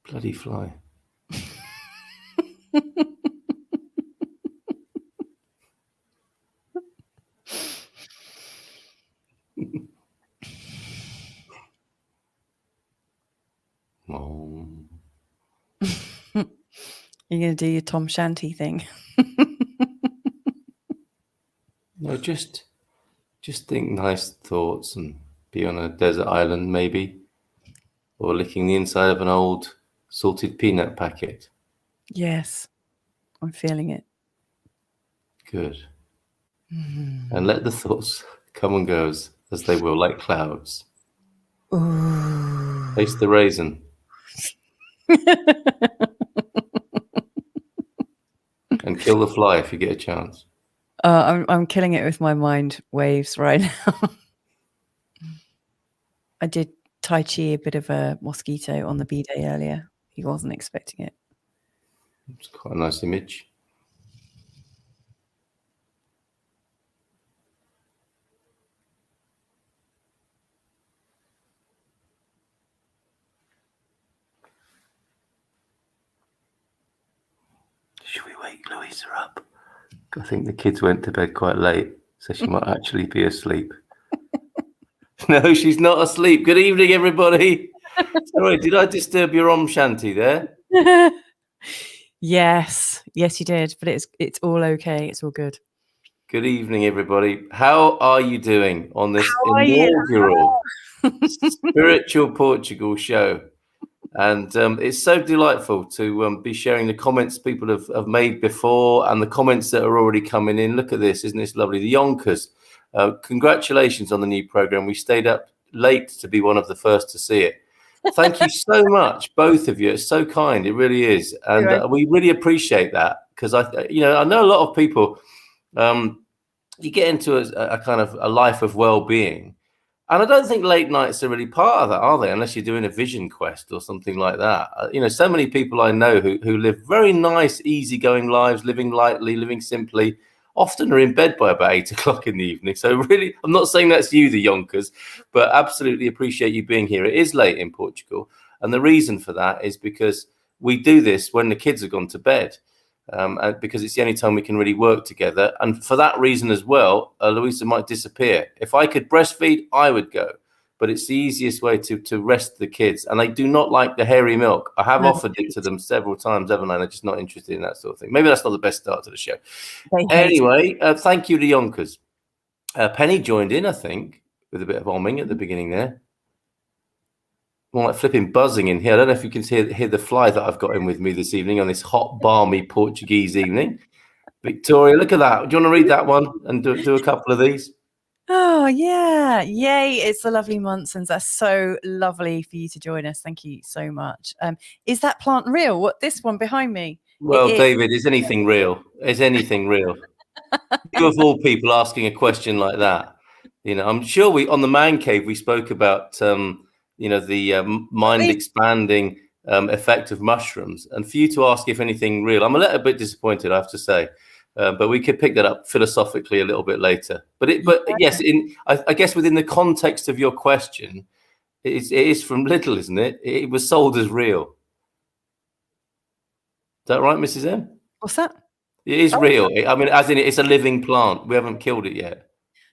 Bloody fly. Oh. You're going to do your Tom Shanty thing. No, just think nice thoughts and be on a desert island maybe, or licking the inside of an old salted peanut packet. Yes, I'm feeling it. Good. And let the thoughts come and go as they will, like clouds. Ooh. Taste the raisin. And kill the fly if you get a chance. I'm killing it with my mind waves right now. I did Tai Chi a bit of a mosquito on the B-Day earlier. He wasn't expecting it. It's quite a nice image. Should we wake Louisa up? I think the kids went to bed quite late, so she might actually be asleep. No, she's not asleep. Good evening, everybody. Sorry, did I disturb your shanty there? Yes, you did, but it's all okay. It's all good. Good evening, everybody. How are you doing on this inaugural Spiritual Portugal Show? And it's so delightful to be sharing the comments people have made before and the comments that are already coming in. Look at this. Isn't this lovely? The Yonkers. Congratulations on the new program. We stayed up late to be one of the first to see it. Thank you so much, both of you. It's so kind. It really is. And we really appreciate that because I know a lot of people, you get into a kind of a life of well-being. And I don't think late nights are really part of that, are they? Unless you're doing a vision quest or something like that. So many people I know who live very nice, easygoing lives, living lightly, living simply, often are in bed by about 8 o'clock in the evening. So really, I'm not saying that's you, the Yonkers, but absolutely appreciate you being here. It is late in Portugal. And the reason for that is because we do this when the kids have gone to bed. Because it's the only time we can really work together. And for that reason as well, Louisa might disappear. If I could breastfeed, I would go. But it's the easiest way to rest the kids. And they do not like the hairy milk. I have offered it to them several times, haven't I? They're just not interested in that sort of thing. Maybe that's not the best start to the show. Anyway, thank you to Yonkers. Penny joined in, I think, with a bit of bombing at the beginning there. More like flipping buzzing in here. I don't know if you can hear the fly that I've got in with me this evening on this hot, balmy Portuguese evening. Victoria, look at that. Do you want to read that one and do a couple of these? Oh, yeah. Yay. It's the lovely Munsons. That's so lovely for you to join us. Thank you so much. Is that plant real? What, this one behind me? Well, David, is anything real? Is anything real? You of all people asking a question like that. I'm sure on the Man Cave, we spoke about, the mind expanding effect of mushrooms. And for you to ask if anything real, I'm a little bit disappointed, I have to say. But we could pick that up philosophically a little bit later. But yes, I guess within the context of your question, it is from Little, isn't it? It was sold as real. Is that right, Mrs. M? What's that? It is real. I mean, as in it's a living plant. We haven't killed it yet.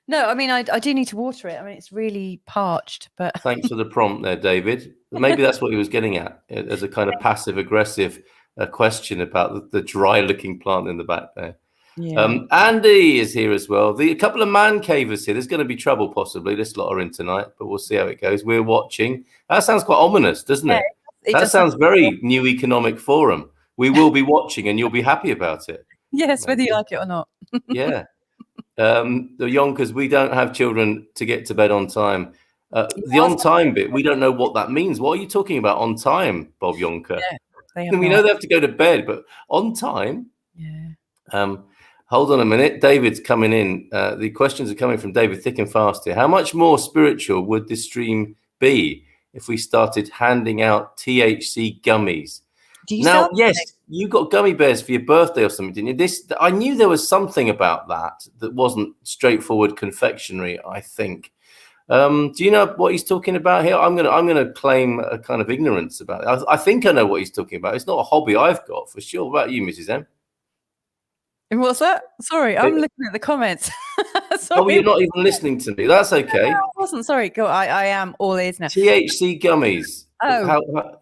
No, I mean, I do need to water it. I mean, it's really parched, but... Thanks for the prompt there, David. Maybe that's what he was getting at as a kind of passive-aggressive question about the dry-looking plant in the back there. Yeah. Andy is here as well. A couple of man cavers here. There's going to be trouble possibly. This lot are in tonight, but we'll see how it goes. We're watching. That sounds quite ominous, doesn't it? That sounds very New Economic Forum. We will be watching and you'll be happy about it. Yes, whether you like it or not. Yeah. The Yonkers, we don't have children to get to bed on time. The on time bit, we don't know what that means. What are you talking about on time, Bob Yonker? Yeah, we know they have to go to bed, but on time? Yeah. Hold on a minute. David's coming in. The questions are coming from David thick and fast here. How much more spiritual would this stream be if we started handing out THC gummies? Now, yes, you got gummy bears for your birthday or something, didn't you? I knew there was something about that wasn't straightforward confectionery, I think. Do you know what he's talking about here? I'm gonna claim a kind of ignorance about it. I think I know what he's talking about. It's not a hobby I've got for sure. What about you, Mrs. M? What's that? Sorry, I'm looking at the comments. Sorry. Oh, you're not even listening to me. That's okay. No, I wasn't. Sorry. Go. I am all ears now. THC gummies. Oh,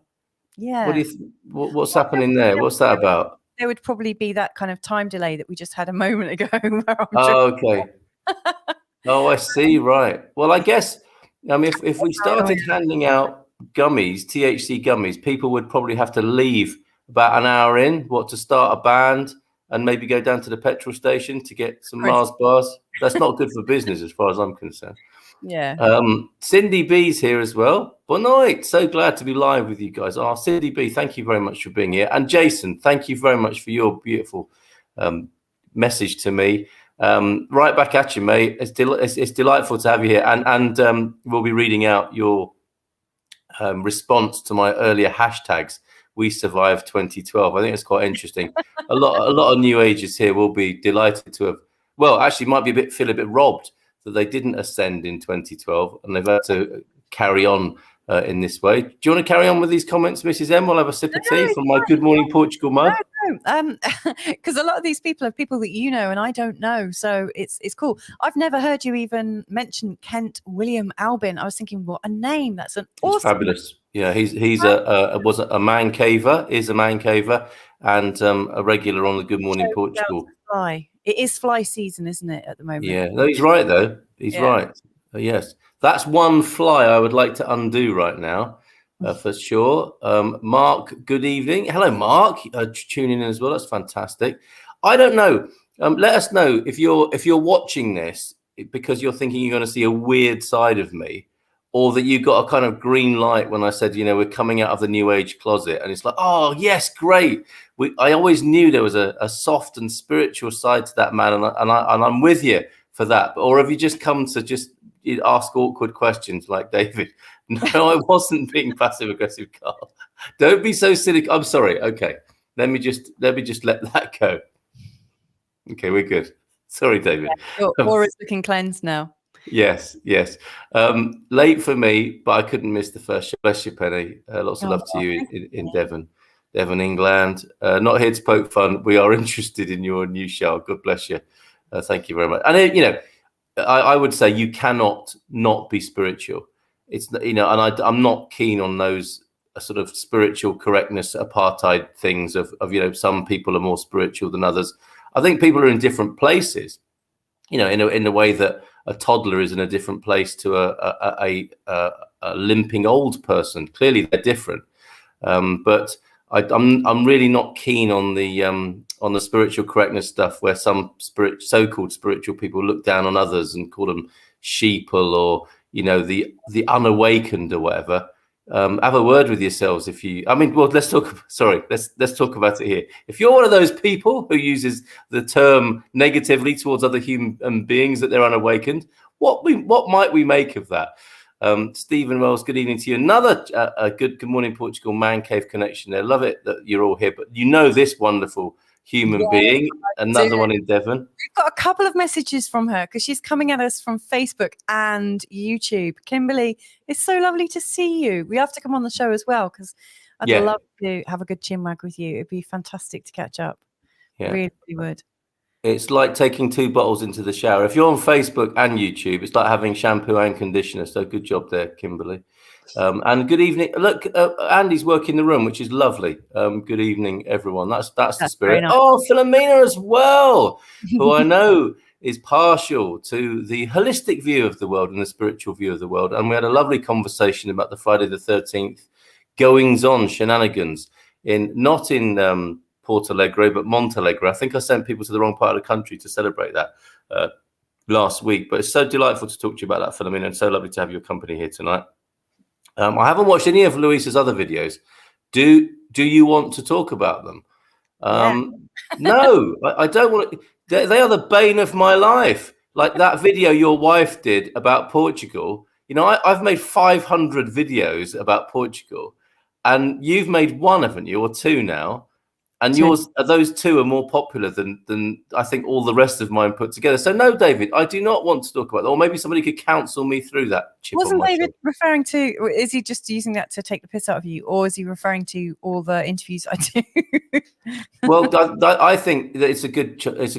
yeah. What do you? What's happening there? What's that about? There would probably be that kind of time delay that we just had a moment ago. Okay. Oh, I see. Right. Well, I guess if we started handing out gummies, THC gummies, people would probably have to leave about an hour in, to start a band and maybe go down to the petrol station to get some Mars bars. That's not good for business as far as I'm concerned. Yeah. Cindy B's here as well. Bon night. So glad to be live with you guys. Cindy B, thank you very much for being here. And Jason, thank you very much for your beautiful message to me. Right back at you, mate. It's delightful to have you here. And we'll be reading out your response to my earlier hashtags. We survived 2012. I think it's quite interesting. a lot of new agers here will be delighted to have. Well, actually, might feel a bit robbed that they didn't ascend in 2012 and they've had to carry on in this way. Do you want to carry on with these comments, Mrs. M? We'll have a sip of tea from my Good Morning Portugal mug. No, because a lot of these people are people that you know and I don't know, so it's cool. I've never heard you even mention Kent William Albin. I was thinking, what a name! That's an awesome. He's fabulous. Yeah, he's was a man caver, is a man caver, and a regular on the Good Morning Portugal. Fly. It is fly season, isn't it, at the moment? Yeah, no, he's right though. He's right. Yes, that's one fly I would like to undo right now, for sure. Mark, good evening. Hello, Mark. Tuning in as well. That's fantastic. I don't know. Let us know if you're watching this because you're thinking you're going to see a weird side of me, or that you got a kind of green light when I said, we're coming out of the New Age closet, and it's like, oh yes, great. I always knew there was a soft and spiritual side to that man, and I'm with you for that. Or have you just come to just ask awkward questions like David? No, I wasn't being passive aggressive, Carl. Don't be so silly. I'm sorry. Okay, let me just let that go. Okay, we're good. Sorry, David. Your aura's looking cleansed now. Yes. Late for me, but I couldn't miss the first show. Bless you, Penny. Lots of love to you in Devon, England. Not here to poke fun. We are interested in your new show. God bless you. Thank you very much. And I would say you cannot not be spiritual. It's and I'm not keen on those sort of spiritual correctness apartheid things of some people are more spiritual than others. I think people are in different places. In a way that a toddler is in a different place to a limping old person. Clearly, they're different. But I'm really not keen on the spiritual correctness stuff, where some so-called spiritual people look down on others and call them sheeple or the unawakened or whatever. Have a word with yourselves let's talk about it here. If you're one of those people who uses the term negatively towards other human beings, that they're unawakened, what might we make of that? Stephen Wells, good evening to you. Another good Morning Portugal man cave connection there. Love it that you're all here, but this wonderful human being, another one in Devon. We've got a couple of messages from her because she's coming at us from Facebook and YouTube. Kimberly, it's so lovely to see you. We have to come on the show as well because I'd love to have a good chinwag with you. It'd be fantastic to catch up. Really would. It's like taking 2 bottles into the shower. If you're on Facebook and YouTube, it's like having shampoo and conditioner. So good job there, Kimberly. And good evening. Look, Andy's working the room, which is lovely. Good evening, everyone. That's the spirit. Nice. Oh, Philomena as well, who I know is partial to the holistic view of the world and the spiritual view of the world. And we had a lovely conversation about the Friday the 13th goings on shenanigans not in Porto Alegre, but Montalegre. I think I sent people to the wrong part of the country to celebrate that last week. But it's so delightful to talk to you about that, Philomena, and so lovely to have your company here tonight. I haven't watched any of Louisa's other videos. Do you want to talk about them? No, I don't want to. They are the bane of my life. Like that video your wife did about Portugal. I've made 500 videos about Portugal, and you've made one, haven't you, or 2 now? And yours, those two are more popular than I think all the rest of mine put together. So no, David, I do not want to talk about that. Or maybe somebody could counsel me through that. Wasn't David referring to, is he just using that to take the piss out of you? Or is he referring to all the interviews I do? Well, I think that it's a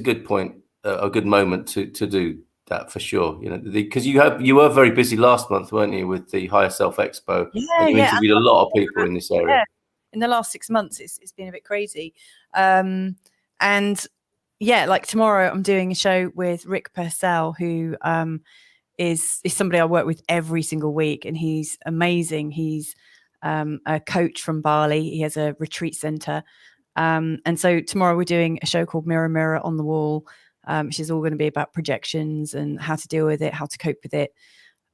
good point, a good moment to do that for sure. You know, because you were very busy last month, weren't you, with the Higher Self Expo? Yeah, and you interviewed a lot of people in this area. Yeah. In the last 6 months, it's been a bit crazy. And yeah, like tomorrow I'm doing a show with Rick Purcell, who is somebody I work with every single week, and he's amazing. He's a coach from Bali. He has a retreat center. And so tomorrow we're doing a show called Mirror, Mirror on the Wall, which is all going to be about projections and how to deal with it, how to cope with it,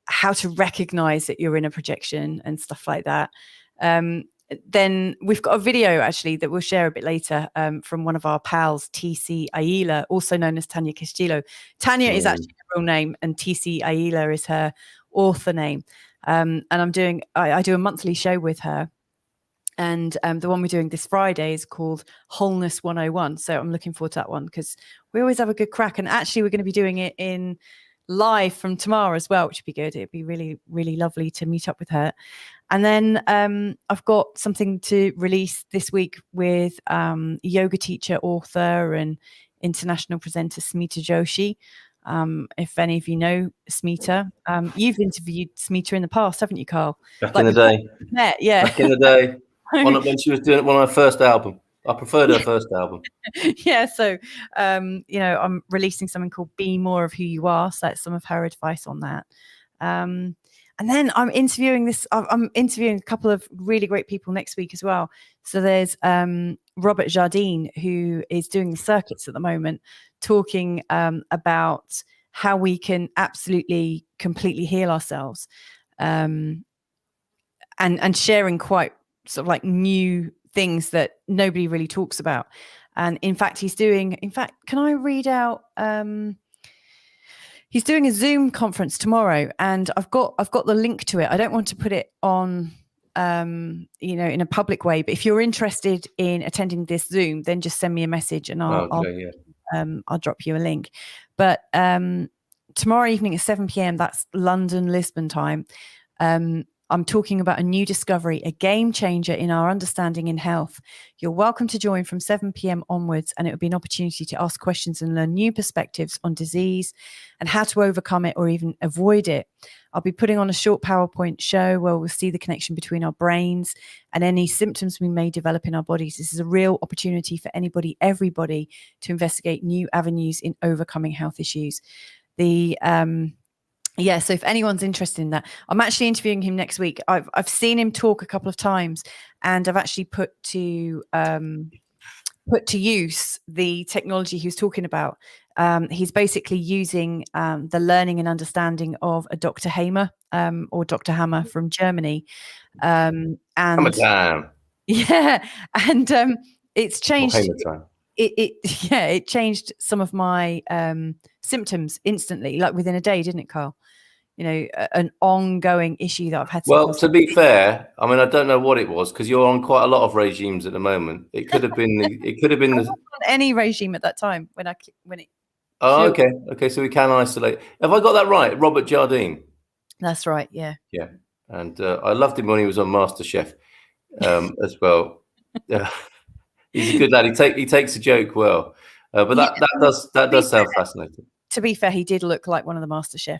how to recognize that you're in a projection and stuff like that. Then we've got a video actually that we'll share a bit later from one of our pals, TC Aila, also known as Tanya Castillo. Tanya is actually her real name, and TC Aila is her author name. And I do a monthly show with her. And the one we're doing this Friday is called Wholeness 101. So I'm looking forward to that one because we always have a good crack. And actually, we're going to be doing it in live from tomorrow as well, which would be good. It'd be really, really lovely to meet up with her. And then I've got something to release this week with yoga teacher, author, and international presenter Smita Joshi. If any of you know Smita, you've interviewed Smita in the past, haven't you, Carl? Back in the day. Yeah. Back in the day. When she was doing one of her first album. I preferred her first album. Yeah, so I'm releasing something called Be More of Who You Are. So that's some of her advice on that. And then I'm interviewing a couple of really great people next week as well. So there's Robert Jardine, who is doing the circuits at the moment, talking about how we can absolutely, completely heal ourselves, and sharing quite sort of like new things that nobody really talks about. And in fact, can I read out? He's doing a Zoom conference tomorrow, and I've got the link to it. I don't want to put it on, in a public way. But if you're interested in attending this Zoom, then just send me a message, and I'll drop you a link. But tomorrow evening at 7 p.m, that's London, Lisbon time. I'm talking about a new discovery, a game changer in our understanding in health. You're welcome to join from 7 p.m. onwards, and it will be an opportunity to ask questions and learn new perspectives on disease and how to overcome it or even avoid it. I'll be putting on a short PowerPoint show where we'll see the connection between our brains and any symptoms we may develop in our bodies. This is a real opportunity for everybody to investigate new avenues in overcoming health issues. So if anyone's interested in that, I'm actually interviewing him next week. I've seen him talk a couple of times, and I've actually put to use the technology he was talking about. He's basically using the learning and understanding of a Dr. Hamer or Dr. Hammer from Germany. It's changed. It changed some of my symptoms instantly, like within a day, didn't it, Carl? An ongoing issue that I've had. Well, to be fair, I mean, I don't know what it was because you're on quite a lot of regimes at the moment. It could have been. I wasn't on any regime at that time when it. Oh, okay. So we can isolate. Have I got that right? Robert Jardine. That's right. Yeah. Yeah, and I loved him when he was on MasterChef as well. He's a good lad. He takes a joke well, but that does sound fascinating. To be fair, he did look like one of the MasterChef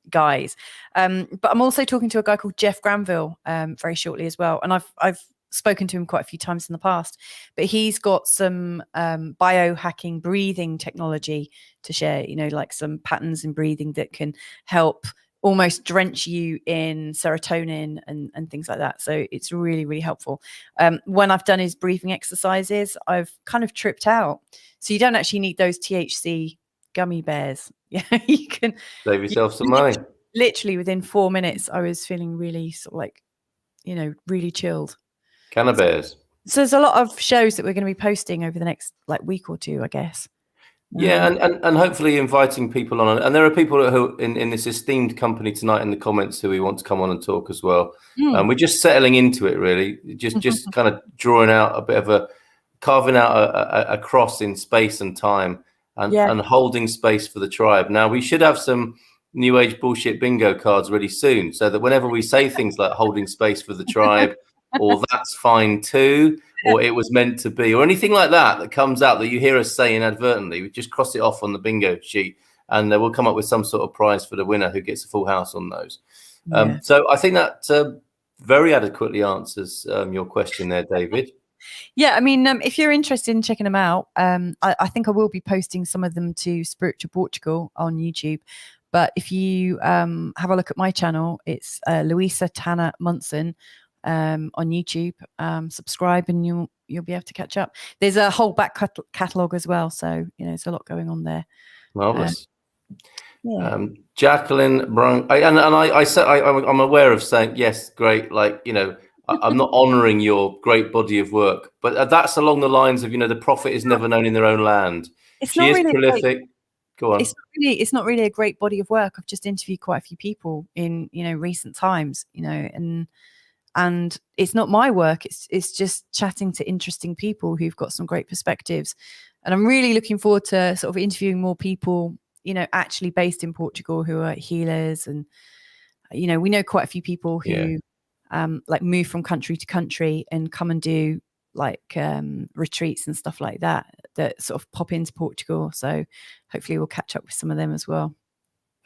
guys. But I'm also talking to a guy called Jeff Granville very shortly as well, and I've spoken to him quite a few times in the past. But he's got some biohacking breathing technology to share. Like some patterns in breathing that can help almost drench you in serotonin and things like that. So it's really, really helpful. When I've done his breathing exercises, I've kind of tripped out. So you don't actually need those THC gummy bears. Yeah, you can save yourself some money. Literally within 4 minutes, I was feeling really sort of like, really chilled. Cannabis. So there's a lot of shows that we're going to be posting over the next week or two, I guess. Yeah, and hopefully inviting people on. And there are people who in this esteemed company tonight in the comments who we want to come on and talk as well. We're just settling into it, really. Just kind of drawing out a bit of a carving out a cross in space and time, and holding space for the tribe. Now, we should have some New Age bullshit bingo cards really soon, so that whenever we say things like holding space for the tribe, or that's fine too, or it was meant to be, or anything like that comes out that you hear us say inadvertently, we just cross it off on the bingo sheet, and we'll come up with some sort of prize for the winner who gets a full house on those. So I think that very adequately answers your question there, David. Yeah, I mean, if you're interested in checking them out, I think I will be posting some of them to Spiritual Portugal on YouTube. But if you have a look at my channel, it's Louisa Tanner Munson on YouTube. Subscribe and you'll be able to catch up. There's a whole back catalogue as well, so there's a lot going on there. Marvelous. Jacqueline Brun, I'm aware of saying yes, great. Like, I'm not honoring your great body of work, but that's along the lines of, the prophet is never known in their own land. She is prolific. Go on. It's not really a great body of work. I've just interviewed quite a few people in, recent times, and it's not my work. It's just chatting to interesting people who've got some great perspectives. And I'm really looking forward to sort of interviewing more people, actually based in Portugal who are healers. And, we know quite a few people who like move from country to country and come and do like retreats and stuff like that sort of pop into Portugal. So hopefully we'll catch up with some of them as well.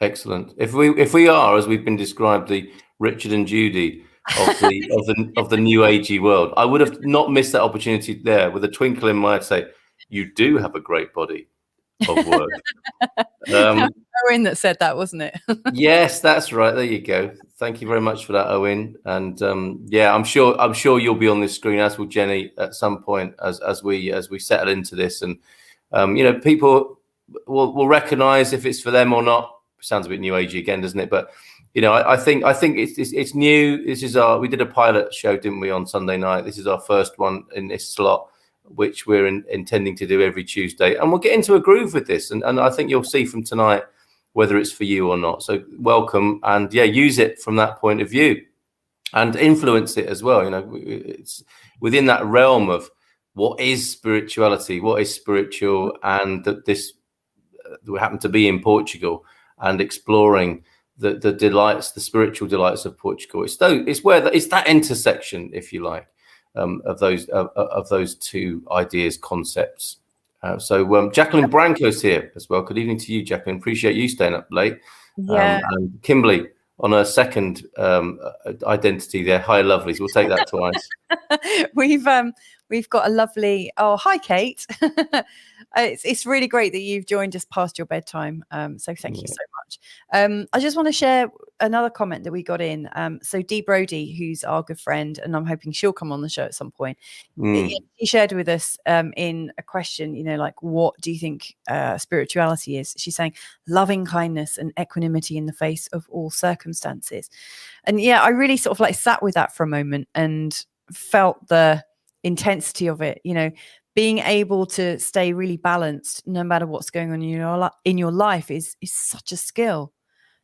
Excellent. If we are, as we've been described, the Richard and Judy of the new agey world, I would have not missed that opportunity there. With a twinkle in my eye, say, you do have a great body of work. Owen that said that, wasn't it? Yes, that's right. There you go. Thank you very much for that, Owen. And I'm sure you'll be on this screen, as will Jenny, at some point as we settle into this. And people will recognize if it's for them or not. Sounds a bit new agey again, doesn't it? But I think it's new. This is we did a pilot show, didn't we, on Sunday night? This is our first one in this slot, which we're intending to do every Tuesday, and we'll get into a groove with this. And I think you'll see from tonight whether it's for you or not. So welcome, and use it from that point of view, and influence it as well. It's within that realm of what is spirituality, what is spiritual, and that this we happen to be in Portugal and exploring the delights, the spiritual delights of Portugal. It's that intersection, if you like, of those two ideas, concepts. So Jacqueline Branco's here as well. Good evening to you, Jacqueline. Appreciate you staying up late. And Kimberly on her second identity there. Hi, lovelies. We'll take that twice. We've got a lovely. Oh, hi, Kate. It's really great that you've joined us past your bedtime. So thank you so much. I just want to share another comment that we got in. So Dee Brody, who's our good friend, and I'm hoping she'll come on the show at some point. She shared with us in a question, like, what do you think spirituality is? She's saying loving kindness and equanimity in the face of all circumstances. And I really sort of like sat with that for a moment and felt the intensity of it, being able to stay really balanced no matter what's going on in your life is such a skill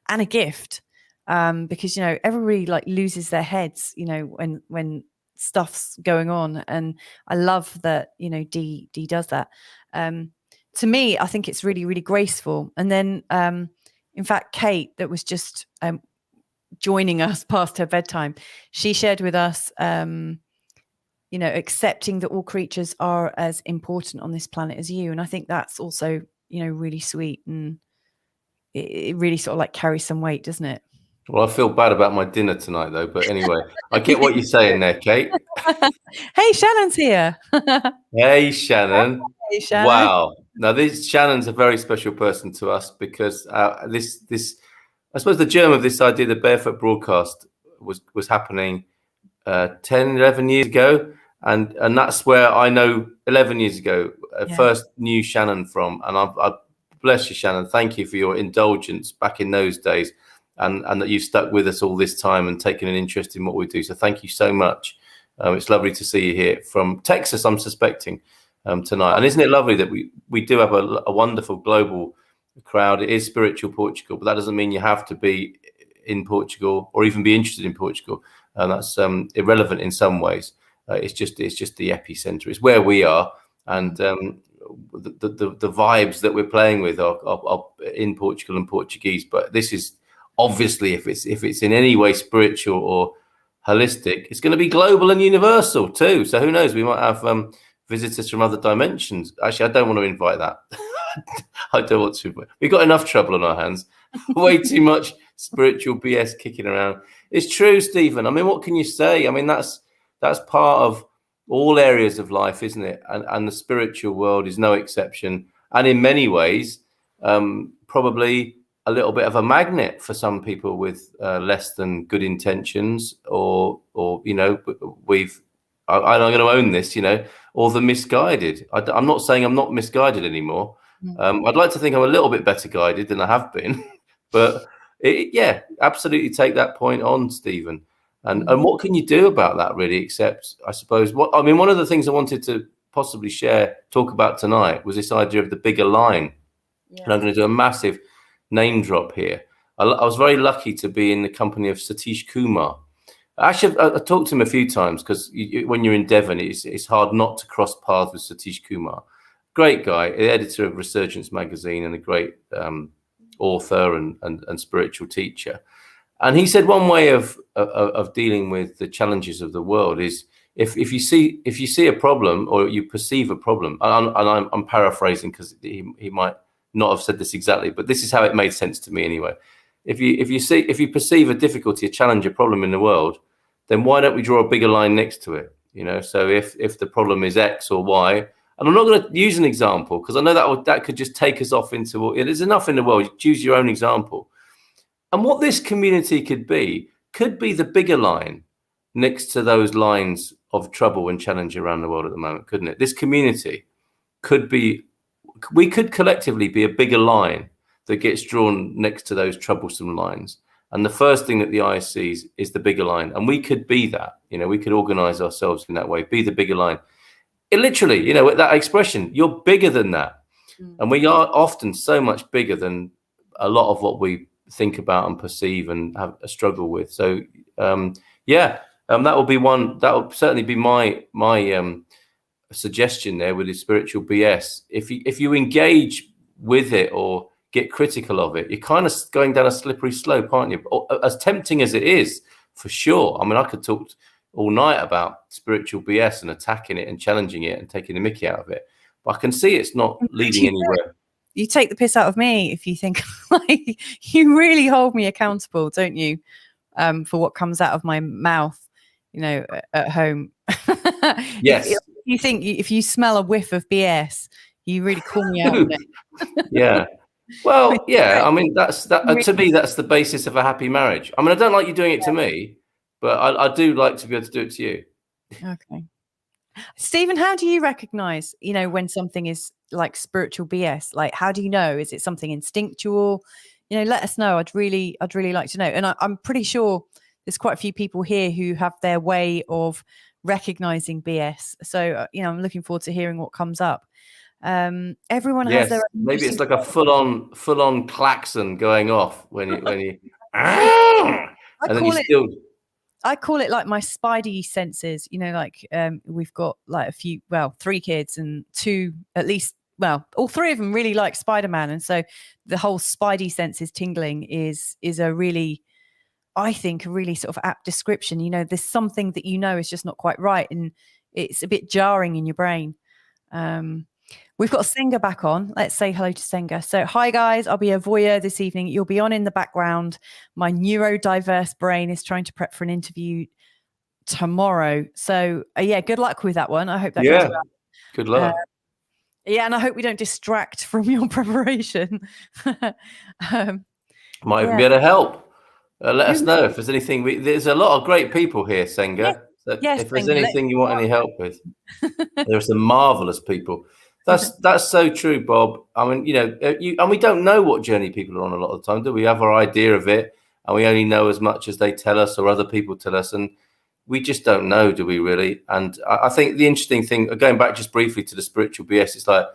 and a gift, because everybody like loses their heads when stuff's going on, and I love that Dee does that. To me, I think it's really, really graceful. And then in fact, Kate, that was just joining us past her bedtime, she shared with us accepting that all creatures are as important on this planet as you. And I think that's also, really sweet, and it really sort of like carries some weight, doesn't it? Well, I feel bad about my dinner tonight, though. But anyway, I get what you're saying there, Kate. Hey, Shannon's here. Hey, Shannon. Hey, Shannon. Wow. Now, Shannon's a very special person to us, because this, I suppose, the germ of this idea, the Barefoot broadcast, was happening 10, 11 years ago. And that's where I know 11 years ago, first knew Shannon from. And I bless you, Shannon. Thank you for your indulgence back in those days, and that you've stuck with us all this time and taken an interest in what we do. So thank you so much. It's lovely to see you here from Texas, I'm suspecting, tonight. And isn't it lovely that we do have a wonderful global crowd? It is Spiritual Portugal, but that doesn't mean you have to be in Portugal or even be interested in Portugal. And that's irrelevant in some ways. It's just the epicenter. It's where we are. and the vibes that we're playing with are in Portugal and Portuguese. But this is obviously, if it's in any way spiritual or holistic, it's going to be global and universal too. So who knows? We might have visitors from other dimensions. Actually, I don't want to invite that. I don't want to. We've got enough trouble on our hands. Way too much spiritual BS kicking around. It's true, Stephen. I mean, what can you say? I mean, that's part of all areas of life, isn't it? And the spiritual world is no exception. And in many ways, probably a little bit of a magnet for some people with less than good intentions, or you know, I'm going to own this, you know, or the misguided. I'm not saying I'm not misguided anymore. I'd like to think I'm a little bit better guided than I have been, but yeah, absolutely take that point on, Stephen. And what can you do about that, really, except, I suppose, one of the things I wanted to possibly talk about tonight was this idea of the bigger line. Yeah. And I'm going to do a massive name drop here. I was very lucky to be in the company of Satish Kumar. Actually, I talked to him a few times, because when you're in Devon, it's hard not to cross paths with Satish Kumar. Great guy, editor of Resurgence magazine, and a great author and spiritual teacher. And he said one way of dealing with the challenges of the world is if you see a problem, or you perceive a problem, and I'm paraphrasing because he might not have said this exactly, but this is how it made sense to me anyway. If you perceive a difficulty, a challenge, a problem in the world, then why don't we draw a bigger line next to it? You know, so if the problem is X or Y. And I'm not going to use an example, because I know that could just take us off into, there's enough in the world. Choose your own example. And what this community could be the bigger line next to those lines of trouble and challenge around the world at the moment, couldn't it? This community we could collectively be a bigger line that gets drawn next to those troublesome lines. And the first thing that the eye sees is the bigger line. And we could be that, you know, we could organize ourselves in that way, be the bigger line. It literally, you know, that expression, you're bigger than that. And we are often so much bigger than a lot of what we think about and perceive and have a struggle with. So, that will be one, that will certainly be my suggestion there with the spiritual BS. If you engage with it or get critical of it, you're kind of going down a slippery slope, aren't you? As tempting as it is, for sure. I mean, I could talk all night about spiritual BS and attacking it and challenging it and taking the mickey out of it, but I can see it's not leading anywhere. You take the piss out of me if you think, like, you really hold me accountable, don't you, for what comes out of my mouth, you know, at home. Yes. You think if you smell a whiff of BS, you really call me out on it. Yeah. Well, yeah. I mean, to me, that's the basis of a happy marriage. I mean, I don't like you doing it to me, but I do like to be able to do it to you. Okay. Stephen, how do you recognize, you know, when something is like spiritual BS? Like, how do you know? Is it something instinctual? You know, let us know. I'd really like to know. And I'm pretty sure there's quite a few people here who have their way of recognizing BS. So, you know, I'm looking forward to hearing what comes up. Everyone has their own. Maybe it's like a full-on klaxon going off when you I call it like my spidey senses, you know, like we've got like 3 kids, and 2 at least, all 3 of them really like Spider-Man. And so the whole spidey senses tingling is a really, I think, a really sort of apt description. You know, there's something that, you know, is just not quite right, and it's a bit jarring in your brain. We've got Senga back on. Let's say hello to Senga. So, hi guys, I'll be a voyeur this evening. You'll be on in the background. My neurodiverse brain is trying to prep for an interview tomorrow. So, good luck with that one. I hope that goes well. Good luck. And I hope we don't distract from your preparation. Might even be able to help. Let us know if there's anything. There's a lot of great people here, Senga. So if there's anything you want any help with, there are some marvelous people. That's so true, Bob. I mean, you know, and we don't know what journey people are on a lot of the time, do we? Have our idea of it, and we only know as much as they tell us or other people tell us, and we just don't know, do we really? And I think the interesting thing, going back just briefly to the spiritual BS, it's like,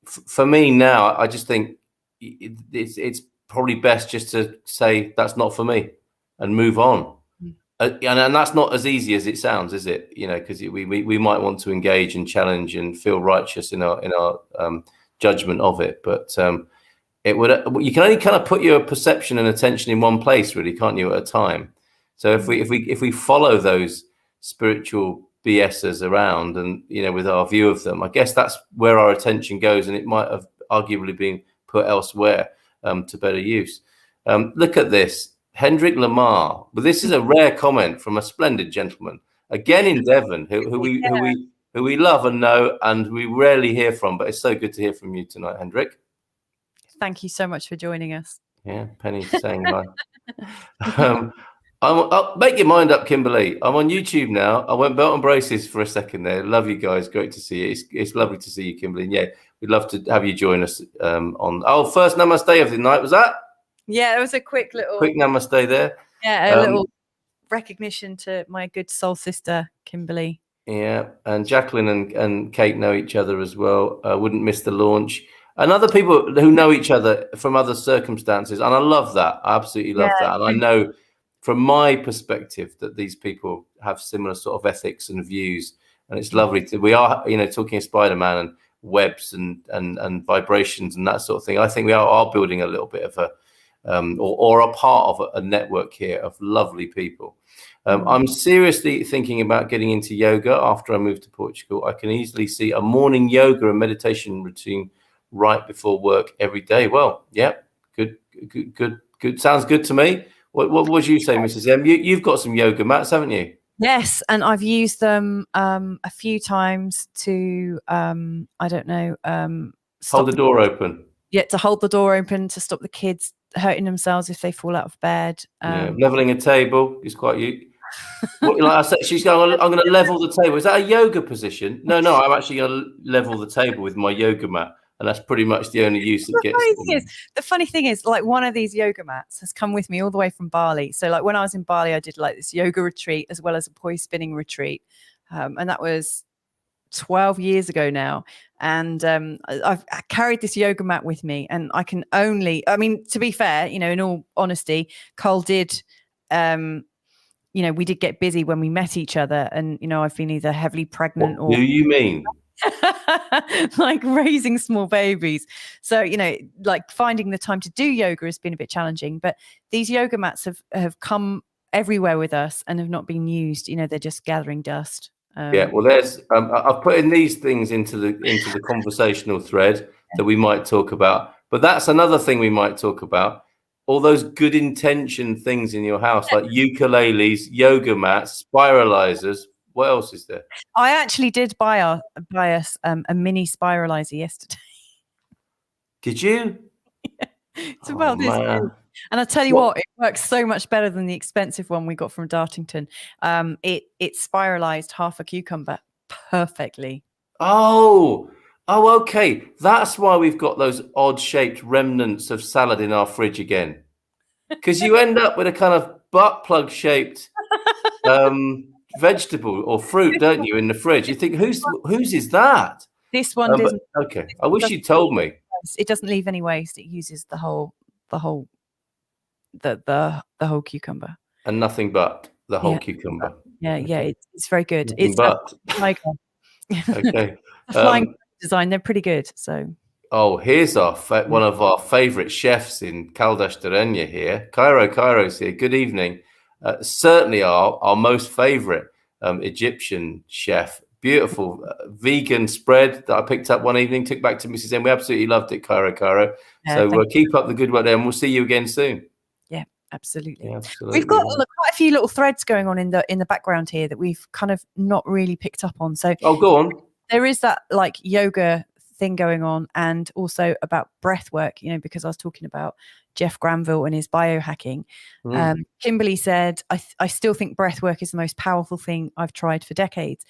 for me now, I just think it's probably best just to say that's not for me and move on. and that's not as easy as it sounds, is it? Because we might want to engage and challenge and feel righteous in our judgment of it, but it would. You can only kind of put your perception and attention in one place, really, can't you, at a time? So if we follow those spiritual BSers around, and with our view of them, I guess that's where our attention goes, and it might have arguably been put elsewhere to better use. Look at this. Hendrik Lamar, but this is a rare comment from a splendid gentleman, again in Devon, who we love and know, and we rarely hear from. But it's so good to hear from you tonight, Hendrik. Thank you so much for joining us. Yeah, Penny saying hi. I'll make your mind up, Kimberly. I'm on YouTube now. I went belt and braces for a second there. Love you guys. Great to see you. It's lovely to see you, Kimberly. And yeah, we'd love to have you join us on first namaste of the night. Was that? Yeah, it was a quick namaste there. Yeah, a little recognition to my good soul sister, Kimberly. Yeah, and Jacqueline and Kate know each other as well. Wouldn't miss the launch. And other people who know each other from other circumstances. And I love that. I absolutely love that. And I know from my perspective that these people have similar sort of ethics and views. And it's lovely we are, talking of Spider-Man and webs and vibrations and that sort of thing. I think we are building a little bit of a, or a part of a network here of lovely people. I'm seriously thinking about getting into yoga after I move to Portugal. I can easily see a morning yoga and meditation routine right before work every day. Well, yeah, good. Sounds good to me. What would you say, Mrs. M? You've got some yoga mats, haven't you? Yes, and I've used them a few times to hold the door open. Yeah, to hold the door open, to stop the kids hurting themselves if they fall out of bed. Leveling a table is quite you. Like I said, she's going, I'm going to level the table. Is that a yoga position? No, I'm actually going to level the table with my yoga mat. And that's pretty much the only use it gets. The funny thing is, like, one of these yoga mats has come with me all the way from Bali. So, like, when I was in Bali, I did like this yoga retreat as well as a poi spinning retreat. And that was 12 years ago now. And I carried this yoga mat with me. And I can only, to be fair, in all honesty, Cole did, we did get busy when we met each other. And, I've been either heavily pregnant or. What do you mean? Like raising small babies. So, like finding the time to do yoga has been a bit challenging, but these yoga mats have come everywhere with us and have not been used. They're just gathering dust. Well, there's I've put in these things into the conversational thread that we might talk about, but that's another thing we might talk about. All those good intention things in your house, like ukuleles, yoga mats, spiralizers. What else is there? I actually did buy us a mini spiralizer yesterday. Did you? Yeah. It's about this big. And I tell you what, it works so much better than the expensive one we got from Dartington. It spiralized half a cucumber perfectly. Oh, okay. That's why we've got those odd-shaped remnants of salad in our fridge again. Because you end up with a kind of butt plug-shaped vegetable or fruit, don't you, in the fridge? You think, whose is that? This one doesn't. Okay, I wish you told me. It doesn't leave any waste. It uses the whole cucumber. And nothing but the whole cucumber. Yeah, okay. It's very good. Nothing but. Okay. Flying design, they're pretty good. So. Oh, here's one of our favourite chefs in Caldas de Rainha here. Cairo's here. Good evening. Certainly our most favourite Egyptian chef. Beautiful vegan spread that I picked up one evening, took back to Mrs. M. We absolutely loved it, Cairo. So keep up the good work there, and we'll see you again soon. Yeah, absolutely. We've got quite a few little threads going on in the background here that we've kind of not really picked up on. So go on. There is that like yoga thing going on, and also about breath work, because I was talking about Jeff Granville and his biohacking. Kimberly said, I still think breath work is the most powerful thing I've tried for decades.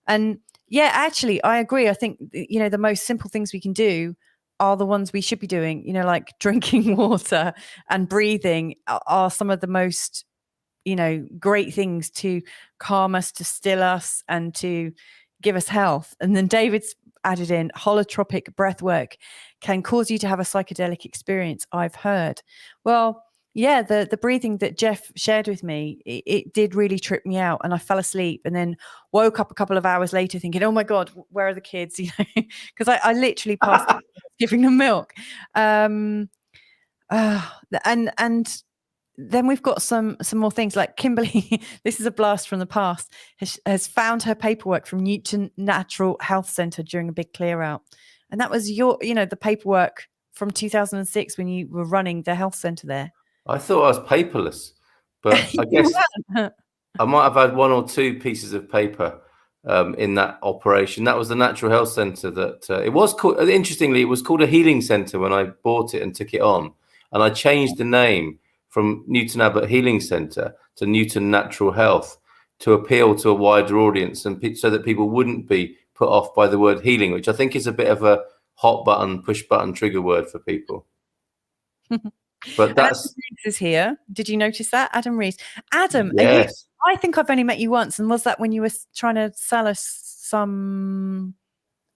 And yeah, actually, I agree. I think, the most simple things we can do are the ones we should be doing, like drinking water and breathing are some of the most, great things to calm us, to still us, and to give us health. And then David's added in, holotropic breath work can cause you to have a psychedelic experience, I've heard. Well, Yeah, the breathing that Jeff shared with me, it did really trip me out, and I fell asleep and then woke up a couple of hours later thinking, oh my God, where are the kids? You know, because I literally passed out giving them milk. And then we've got some more things like Kimberly. This is a blast from the past. Has found her paperwork from Newton Natural Health Centre during a big clear out, and that was the paperwork from 2006 when you were running the health centre there. I thought I was paperless, but I guess I might have had one or two pieces of paper in that operation. That was the Natural Health Centre that it was called. Interestingly, it was called a healing centre when I bought it and took it on, and I changed the name from Newton Abbot Healing Centre to Newton Natural Health to appeal to a wider audience and so that people wouldn't be put off by the word healing, which I think is a bit of a hot button, push button trigger word for people. But that's Adam Rees is here. Did you notice that? Adam Rees. Adam, yes. I think I've only met you once, and was that when you were trying to sell us some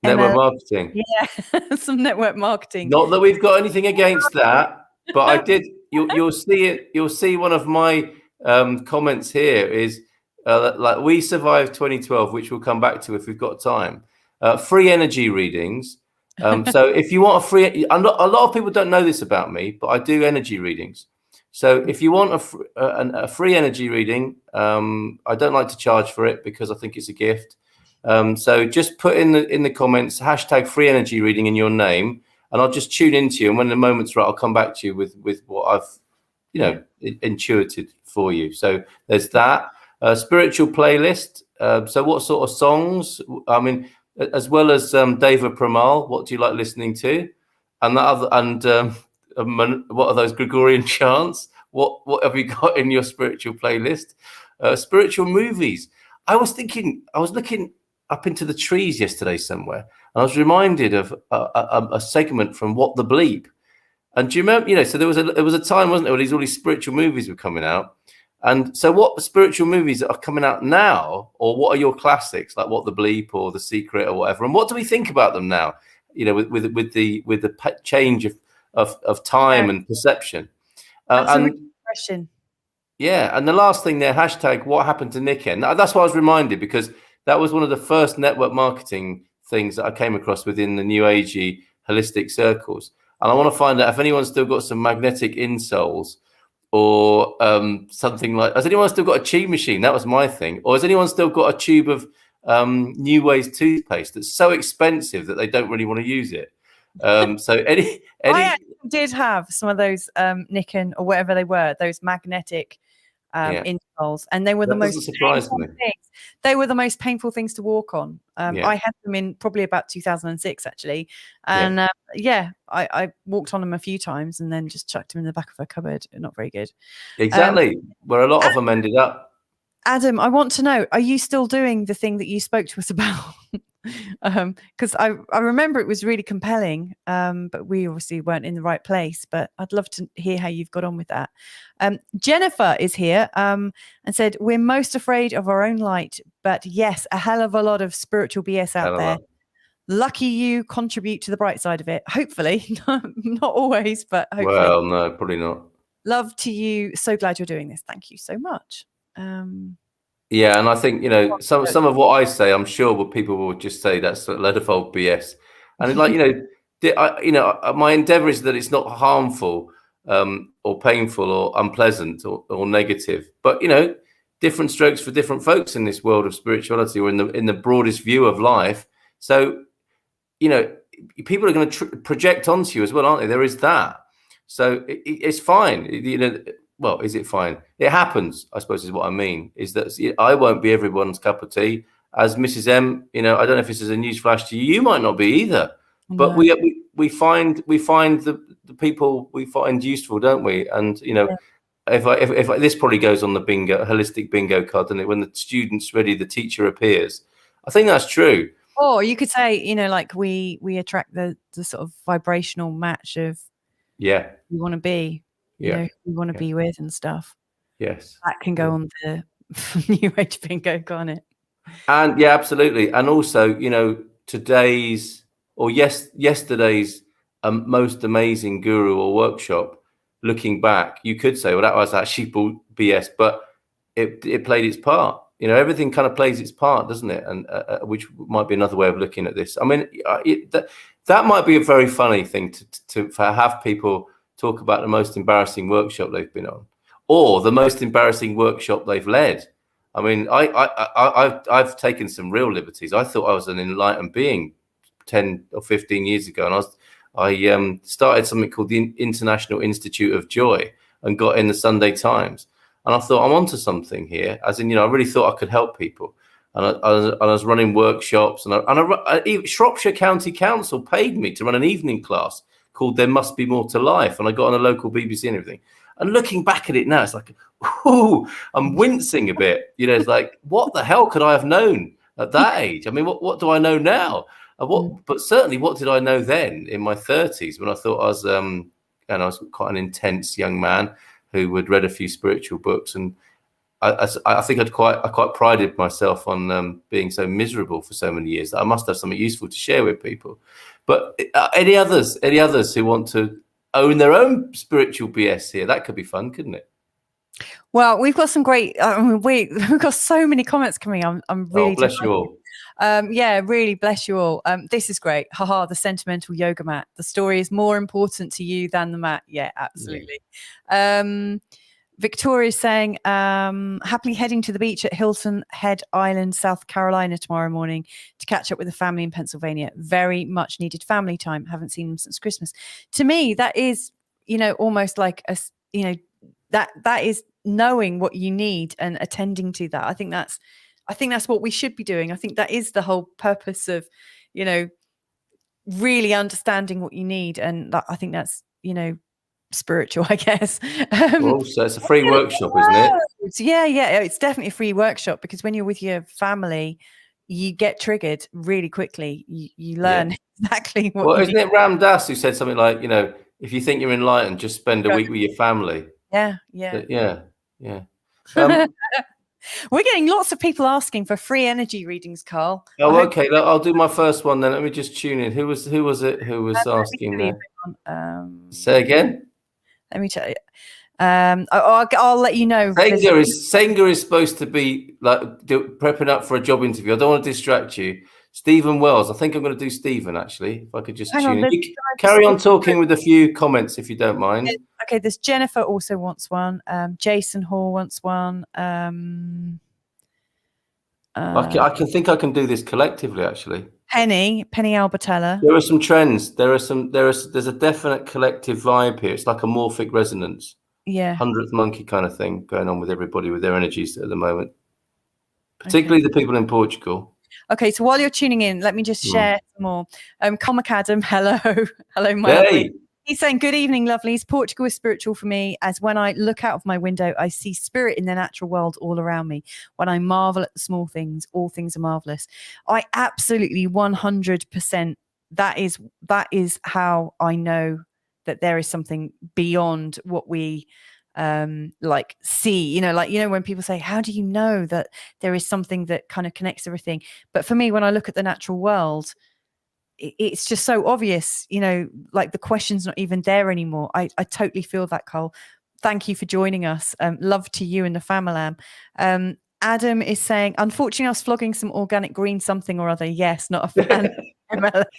network marketing? Yeah, some network marketing. Not that we've got anything against that, but I did. You'll see it. You'll see one of my comments here is like we survived 2012, which we'll come back to if we've got time. Free energy readings. So if you want a lot of people don't know this about me, but I do energy readings. So if you want a free energy reading, I don't like to charge for it because I think it's a gift. So just put in the comments hashtag free energy reading in your name, and I'll just tune into you. And when the moment's right, I'll come back to you with what I've intuited for you. So there's that spiritual playlist. So what sort of songs? I mean, as well as David Pramal, what do you like listening to? And what are those Gregorian chants? What have you got in your spiritual playlist? Spiritual movies. I was looking up into the trees yesterday somewhere, and I was reminded of a segment from What the Bleep. And do you remember? So there was a time, wasn't there, where all these spiritual movies were coming out. And so what spiritual movies are coming out now, or what are your classics, like What the Bleep or The Secret or whatever? And what do we think about them now? With the change of time and perception. That's a really good question. Yeah, and the last thing there, hashtag what happened to Nikken. That's what I was reminded, because that was one of the first network marketing things that I came across within the New Agey holistic circles. And I want to find out if anyone's still got some magnetic insoles or something like. Has anyone still got a chi machine? That was my thing. Or has anyone still got a tube of New Ways toothpaste that's so expensive that they don't really want to use it? So any I did have some of those Nikken or whatever they were, those magnetic insoles, and they were the most painful things. They were the most painful things to walk on. I had them in probably about 2006 actually, and I walked on them a few times and then just chucked them in the back of a cupboard. Not very good. Exactly, where a lot of them ended up. Adam, I want to know, are you still doing the thing that you spoke to us about? Because I remember it was really compelling, but we obviously weren't in the right place. But I'd love to hear how you've got on with that. Jennifer is here and said, we're most afraid of our own light, but yes, a hell of a lot of spiritual BS out there. Lucky you contribute to the bright side of it. Hopefully, not always, but hopefully. Well, no, probably not. Love to you. So glad you're doing this. Thank you so much. Yeah, and I think some of what I say, I'm sure what people will just say that's a load of old BS. And like my endeavor is that it's not harmful or painful or unpleasant or negative, but different strokes for different folks in this world of spirituality, or in the broadest view of life. So people are going to project onto you as well, aren't they? There is that. So it's fine. Well, is it fine? It happens, I suppose, is what I mean. Is that I won't be everyone's cup of tea. As Mrs. M, I don't know if this is a news flash to you. You might not be either. But we find the people we find useful, don't we? And if this probably goes on the holistic bingo card, doesn't it? When the student's ready, the teacher appears. I think that's true. Or you could say, like we attract the sort of vibrational match of you want to be. We want to be with and stuff. Yes, that can go on the New Age bingo, can't it? And absolutely. And also, today's or yesterday's most amazing guru or workshop looking back, you could say, well, that was actually BS, but it played its part. You know, everything kind of plays its part, doesn't it? And which might be another way of looking at this. I mean, that might be a very funny thing to have people talk about the most embarrassing workshop they've been on, or the most embarrassing workshop they've led. I mean, I've taken some real liberties. I thought I was an enlightened being 10 or 15 years ago, and I started something called the International Institute of Joy and got in the Sunday Times. And I thought, I'm onto something here. As in, you know, I really thought I could help people. And I was running workshops. And Shropshire County Council paid me to run an evening class called There Must Be More to Life. And I got on a local BBC and everything. And looking back at it now, it's like, ooh, I'm wincing a bit. You know, it's like, what the hell could I have known at that age? I mean, what do I know now? But certainly, what did I know then in my 30s when I thought I was, and I was quite an intense young man who had read a few spiritual books, and I think I quite prided myself on being so miserable for so many years that I must have something useful to share with people. But any others who want to own their own spiritual BS here? That could be fun, couldn't it? Well, we've got some great. We've got so many comments coming. I'm really bless you all. Yeah, really bless you all. This is great. Haha, the sentimental yoga mat. The story is more important to you than the mat. Yeah, absolutely. Yeah. Victoria's saying, happily heading to the beach at Hilton Head Island, South Carolina tomorrow morning to catch up with the family in Pennsylvania. Very much needed family time. Haven't seen them since Christmas. To me, that is, you know, almost like a, you know, that is knowing what you need and attending to that. I think that's what we should be doing. I think that is the whole purpose of, you know, really understanding what you need. And I think that's, you know, spiritual, I guess. Well, so it's a free workshop, isn't it? Yeah, it's definitely a free workshop, because when you're with your family, you get triggered really quickly. You learn exactly what. Well, isn't it Ram Dass who said something like, you know, if you think you're enlightened, just spend a week with your family. Yeah. We're getting lots of people asking for free energy readings, Carl. Oh, okay. I'll do my first one then. Let me just tune in. Who was it who was asking there? Say again. Let me tell you. I'll let you know. Senga is supposed to be like prepping up for a job interview. I don't want to distract you. Stephen Wells. I think I'm going to do Stephen, actually. If I could just tune in. Carry on talking with a few comments if you don't mind. Okay, there's Jennifer also wants one. Jason Hall wants one. I can do this collectively, actually. Penny Albertella. There are some trends. There's a definite collective vibe here. It's like a morphic resonance. Yeah. 100th monkey kind of thing going on with everybody with their energies at the moment. Particularly the people in Portugal. Okay, so while you're tuning in, let me just share some more. Comic Adam, hello, my hey. He's saying, good evening, lovelies. Portugal is spiritual for me, as when I look out of my window, I see spirit in the natural world all around me. When I marvel at the small things, all things are marvelous. I absolutely 100%. That is how I know that there is something beyond what we like see, when people say, how do you know that there is something that kind of connects everything? But for me, when I look at the natural world, it's just so obvious, like the question's not even there anymore. I totally feel that, Cole. Thank you for joining us. Love to you and the family. Adam is saying, unfortunately, I was flogging some organic green something or other. Yes, not a fan.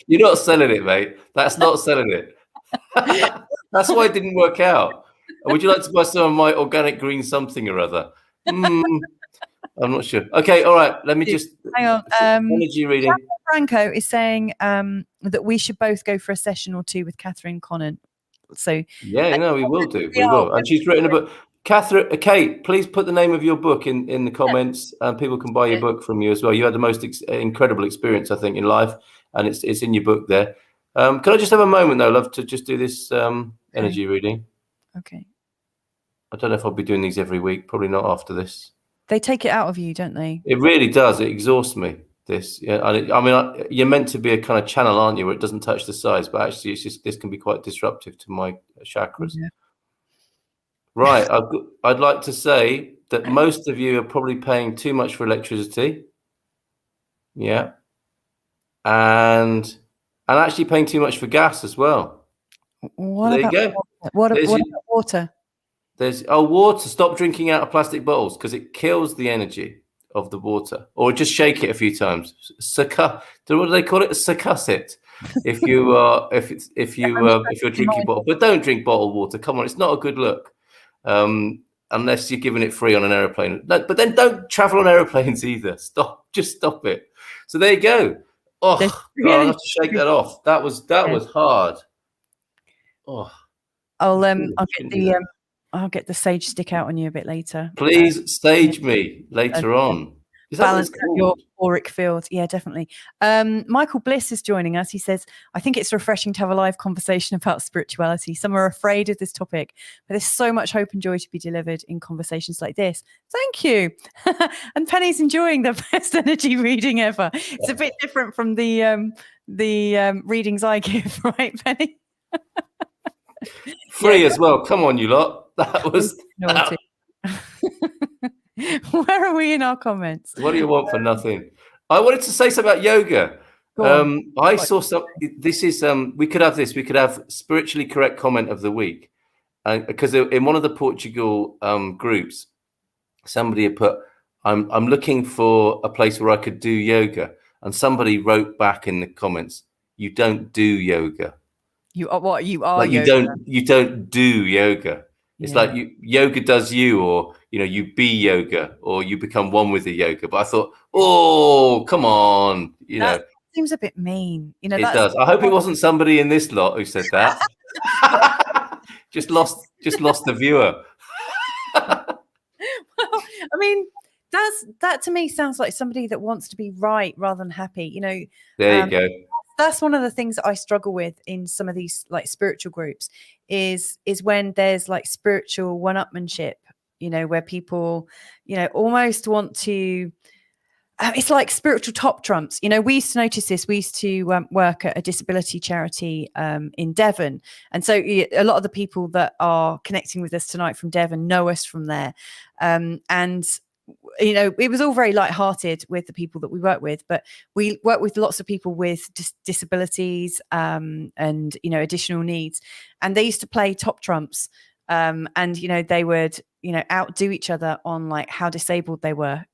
You're not selling it, mate. That's not selling it. That's why it didn't work out. Would you like to buy some of my organic green something or other? I'm not sure. Okay, all right. Let me just hang on. Energy reading. Franco is saying that we should both go for a session or two with Catherine Conant. So we will do. We will. And she's written a book. Kate, please put the name of your book in the comments, and people can buy your book from you as well. You had the most incredible experience, I think, in life, and it's in your book there. Can I just have a moment, though, love, to just do this energy reading? Okay. I don't know if I'll be doing these every week. Probably not after this. They take it out of you, don't they? It really does. It exhausts me. This, you're meant to be a kind of channel, aren't you, where it doesn't touch the sides, but actually, it's just this can be quite disruptive to my chakras. Yeah. Right. I'd like to say that most of you are probably paying too much for electricity. Yeah. And actually paying too much for gas as well. What there you go. What about water? There's water. Stop drinking out of plastic bottles because it kills the energy of the water. Or just shake it a few times. What do they call it? Succuss it. If you're drinking bottle, but don't drink bottled water. Come on, it's not a good look. Unless you're giving it free on an aeroplane. No, but then don't travel on airplanes either. Just stop it. So there you go. Oh, God, I'll have to shake that off. That was hard. Oh, I'll get the sage stick out on you a bit later. Please stage me later on. Is that balance your auric field. Yeah, definitely. Michael Bliss is joining us. He says, I think it's refreshing to have a live conversation about spirituality. Some are afraid of this topic, but there's so much hope and joy to be delivered in conversations like this. Thank you. And Penny's enjoying the best energy reading ever. It's a bit different from the readings I give, right, Penny? Free as well. Come on, you lot. That was naughty. Where are we in our comments? What do you want for nothing? I wanted to say something about yoga. I saw some. This is we could have this. We could have spiritually correct comment of the week, because in one of the Portugal groups, somebody had put, "I'm looking for a place where I could do yoga," and somebody wrote back in the comments, "You don't do yoga. You are what you are. Like yoga. You don't do yoga. It's like yoga does you, or you be yoga, or you become one with the yoga." But I thought, oh, come on, that seems a bit mean. It does. I hope it wasn't somebody in this lot who said that. just lost the viewer. Well, I mean, that to me sounds like somebody that wants to be right rather than happy. There you go. That's one of the things that I struggle with in some of these like spiritual groups is when there's like spiritual one-upmanship, where people, almost want to, it's like spiritual top trumps. We used to notice this. We used to work at a disability charity in Devon. And so a lot of the people that are connecting with us tonight from Devon know us from there. And it was all very lighthearted with the people that we work with, but we work with lots of people with disabilities and additional needs, and they used to play top trumps, and they would outdo each other on like how disabled they were,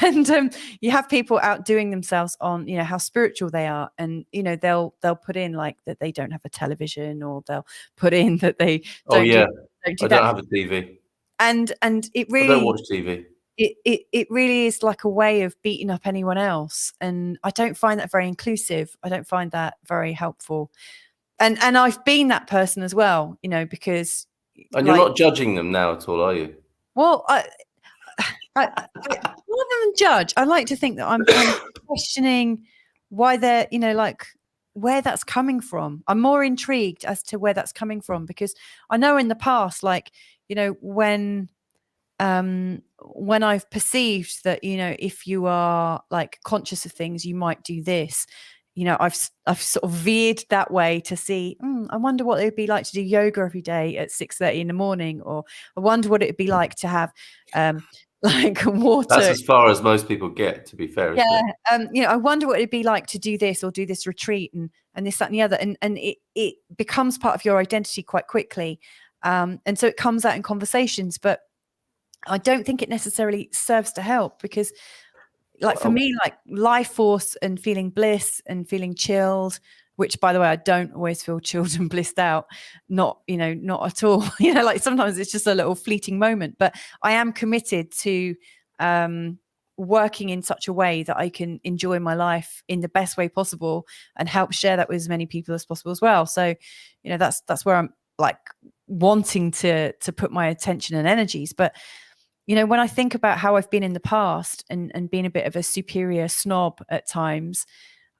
and you have people outdoing themselves on how spiritual they are, and they'll put in like that they don't have a television, or they'll put in that they don't I don't have a TV. And it really, I don't watch TV. It really is like a way of beating up anyone else, and I don't find that very inclusive. I don't find that very helpful, and I've been that person as well, because. And you're not judging them now at all, are you? Well, I rather than judge, I like to think that I'm kind of questioning why they're, like where that's coming from. I'm more intrigued as to where that's coming from, because I know in the past, like, when I've perceived that, if you are like conscious of things, you might do this. I've sort of veered that way to see, I wonder what it would be like to do yoga every day at 6:30 in the morning, or I wonder what it would be like to have like water. That's as far as most people get, to be fair. I wonder what it'd be like to do this or do this retreat and this, that, and the other. And it becomes part of your identity quite quickly. And so it comes out in conversations, but I don't think it necessarily serves to help, because for me, like life force and feeling bliss and feeling chilled, which by the way, I don't always feel chilled and blissed out. Not at all. Like sometimes it's just a little fleeting moment, but I am committed to working in such a way that I can enjoy my life in the best way possible and help share that with as many people as possible as well. So, that's where I'm like wanting to put my attention and energies. But when I think about how I've been in the past and being a bit of a superior snob at times,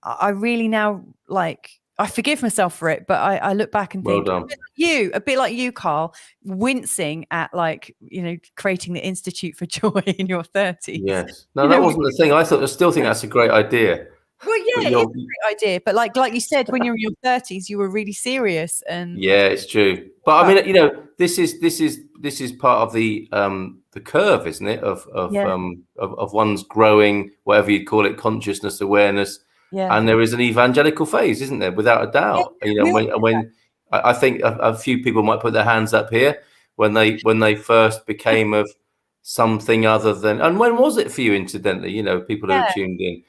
I really now, like, I forgive myself for it, but I look back and think, a bit like you, Carl, wincing at like, creating the Institute for Joy in your 30s. Yes. No, that wasn't the thing. I still think that's a great idea. Well, yeah, it's a great idea. But like you said, when you're in your 30s, you were really serious. And yeah, it's true. But I mean, this is part of the curve, isn't it? Of one's growing, whatever you call it, consciousness, awareness. Yeah. And there is an evangelical phase, isn't there? Without a doubt. Yeah, I think a few people might put their hands up here when they first became of something other than. And when was it for you, incidentally? People who are tuned in.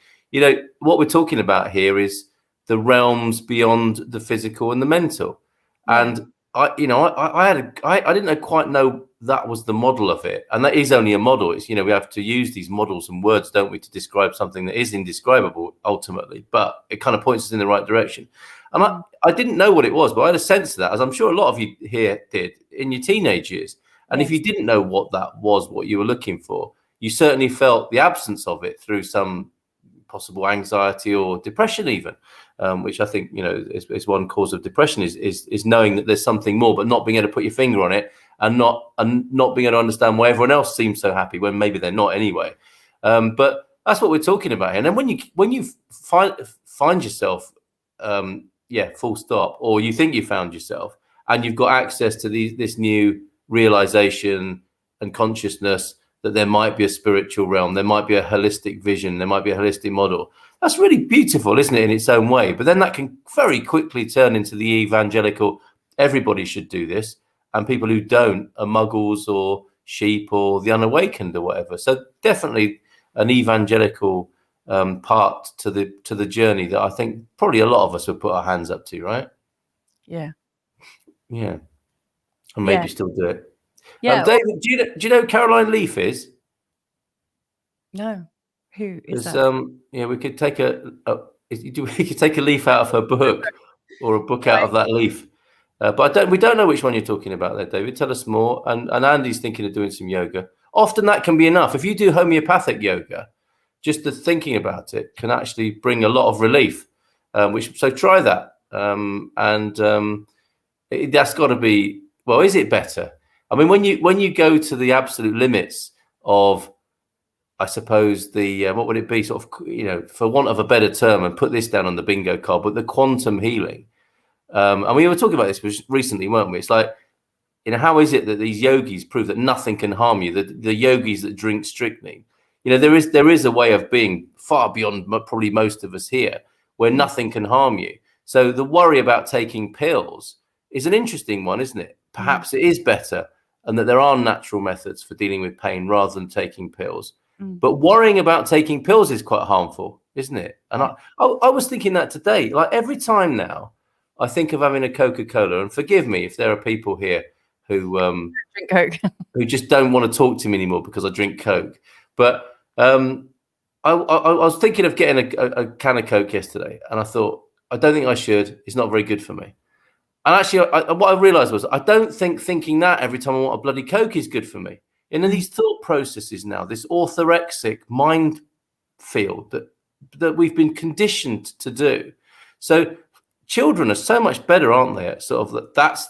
What we're talking about here is the realms beyond the physical and the mental. Yeah. And I didn't quite know that was the model of it, and that is only a model. It's we have to use these models and words, don't we, to describe something that is indescribable ultimately, but it kind of points us in the right direction. And I didn't know what it was, but I had a sense of that, as I'm sure a lot of you here did in your teenage years. And if you didn't know what that was, what you were looking for, you certainly felt the absence of it through some possible anxiety or depression even, which I think is one cause of depression, is knowing that there's something more, but not being able to put your finger on it, and not being able to understand why everyone else seems so happy when maybe they're not anyway. But that's what we're talking about here. And then when you find yourself, full stop, or you think you found yourself, and you've got access to this new realization and consciousness that there might be a spiritual realm, there might be a holistic vision, there might be a holistic model. That's really beautiful, isn't it, in its own way? But then that can very quickly turn into the evangelical, everybody should do this, and people who don't are muggles or sheep or the unawakened or whatever. So definitely an evangelical part to the journey that I think probably a lot of us would put our hands up to, right? Yeah. And maybe still do it. Yeah. David, do you know who Caroline Leaf is? No. Who is that? We could take we could take a leaf out of her book, or a book out of that leaf. But we don't know which one you're talking about there, David. Tell us more. And Andy's thinking of doing some yoga. Often that can be enough. If you do homeopathic yoga, just the thinking about it can actually bring a lot of relief. So try that. That's got to be. Well, is it better? I mean, when you go to the absolute limits of, I suppose, what would it be? Sort of, for want of a better term, and put this down on the bingo card, but the quantum healing. And we were talking about this recently, weren't we? It's like, how is it that these yogis prove that nothing can harm you? The yogis that drink strychnine, there is a way of being far beyond probably most of us here, where nothing can harm you. So the worry about taking pills is an interesting one, isn't it? Perhaps it is better, and that there are natural methods for dealing with pain rather than taking pills. But worrying about taking pills is quite harmful, isn't it? And I was thinking that today. Like, every time now I think of having a Coca-Cola, and forgive me if there are people here who drink Coke, who just don't want to talk to me anymore because I drink Coke. But I was thinking of getting a can of Coke yesterday, and I thought, I don't think I should. It's not very good for me. And actually, what I realized was, I don't think thinking that every time I want a bloody Coke is good for me. And in these thought processes now, this orthorexic mind field that we've been conditioned to do. So children are so much better, aren't they? At sort of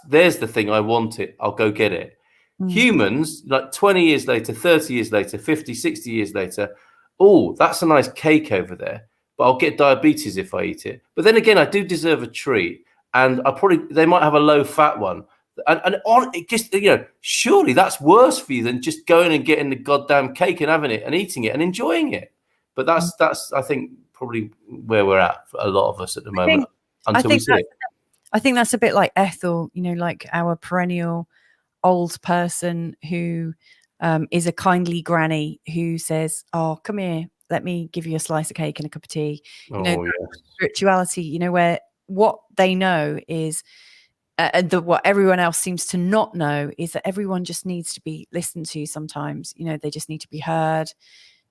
there's the thing, I want it, I'll go get it. Humans, like 20 years later, 30 years later, 50, 60 years later, oh, that's a nice cake over there, but I'll get diabetes if I eat it. But then again, I do deserve a treat. And they might have a low fat one, and on it just, surely that's worse for you than just going and getting the goddamn cake and having it and eating it and enjoying it. But that's I think probably where we're at for a lot of us at the moment, until we see it. I think that's a bit like Ethel, like our perennial old person who is a kindly granny who says, "Oh, come here, let me give you a slice of cake and a cup of tea." Spirituality, where what they know is, what everyone else seems to not know is that everyone just needs to be listened to sometimes. They just need to be heard,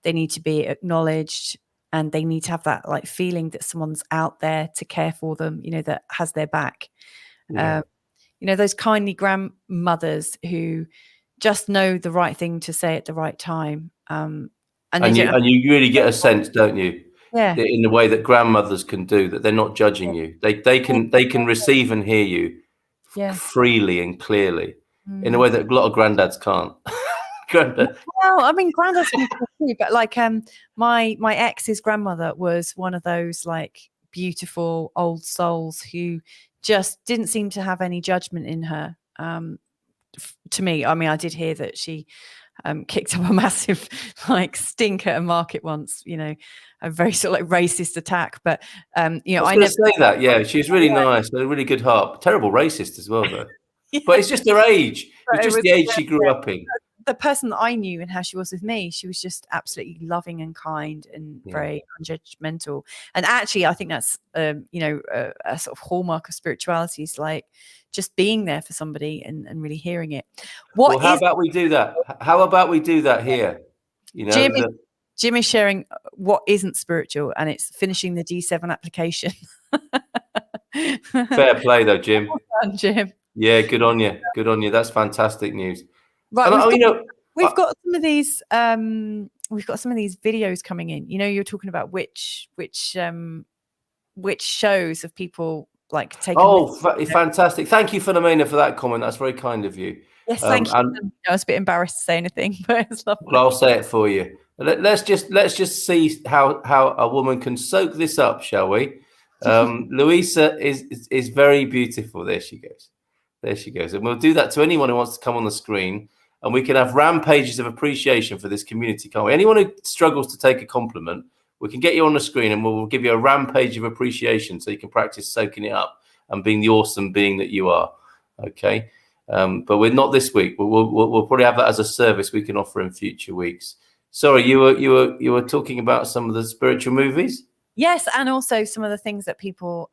they need to be acknowledged, and they need to have that like feeling that someone's out there to care for them, that has their back. Those kindly grandmothers who just know the right thing to say at the right time. And you really get a sense, don't you? Yeah. In the way that grandmothers can do, that they're not judging you. They can receive and hear you freely and clearly in a way that a lot of granddads can't. Well, I mean, granddads can too, but like my ex's grandmother was one of those like beautiful old souls who just didn't seem to have any judgment in her. To me, I mean, I did hear that she kicked up a massive like stink at a market once, you know, a very sort of like racist attack. But you know, I never say that. Yeah, she's really nice, a really good heart. Terrible racist as well, though. Yeah. But it's just her age. It's just the age she grew up in. The person that I knew and how she was with me, she was just absolutely loving and kind and very unjudgmental. And actually, I think that's you know, a sort of hallmark of spirituality is like just being there for somebody and really hearing it. Well, how about we do that? How about we do that here? You know, Jim is sharing what isn't spiritual, and it's finishing the D7 application. Fair play, though, Jim. Well done, Jim. Yeah, good on you. Good on you. That's fantastic news. Right, we've got some of these. We've got some of these videos coming in. You know, you're talking about which shows of people like taking. Oh, fantastic! Thank you, Philomena, for that comment. That's very kind of you. Yes, thank you. I was a bit embarrassed to say anything, but it's lovely. Well, I'll say it for you. Let's just see how a woman can soak this up, shall we? Louisa is very beautiful. There she goes. There she goes. And we'll do that to anyone who wants to come on the screen, and we can have rampages of appreciation for this community, can't we? Anyone who struggles to take a compliment, we can get you on the screen and we'll give you a rampage of appreciation so you can practice soaking it up and being the awesome being that you are. Okay. But we're not this week. We'll probably have that as a service we can offer in future weeks. Sorry, you were talking about some of the spiritual movies? Yes, and also some of the things that people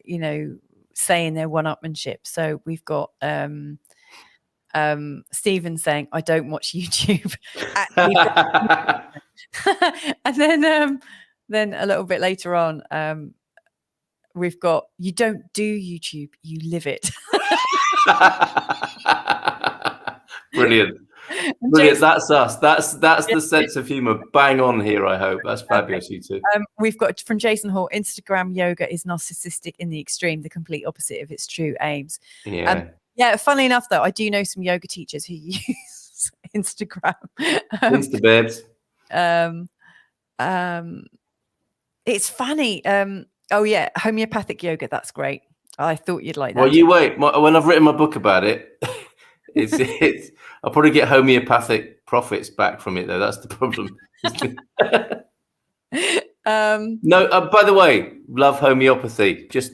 you know, say in their one-upmanship. So we've got Stephen saying, I don't watch YouTube. And then a little bit later on, we've got, you don't do YouTube, you live it. Brilliant. Brilliant. That's us. That's the sense of humor. Bang on here, I hope. That's fabulous, you two. We've got from Jason Hall, Instagram yoga is narcissistic in the extreme, the complete opposite of its true aims. Yeah. Yeah, funnily enough, though, I do know some yoga teachers who use Instagram. Instababes. It's funny. Oh, yeah, homeopathic yoga. That's great. I thought you'd like that. Well, you wait. When I've written my book about it, it's I'll probably get homeopathic profits back from it, though. That's the problem. No, by the way, love homeopathy. Just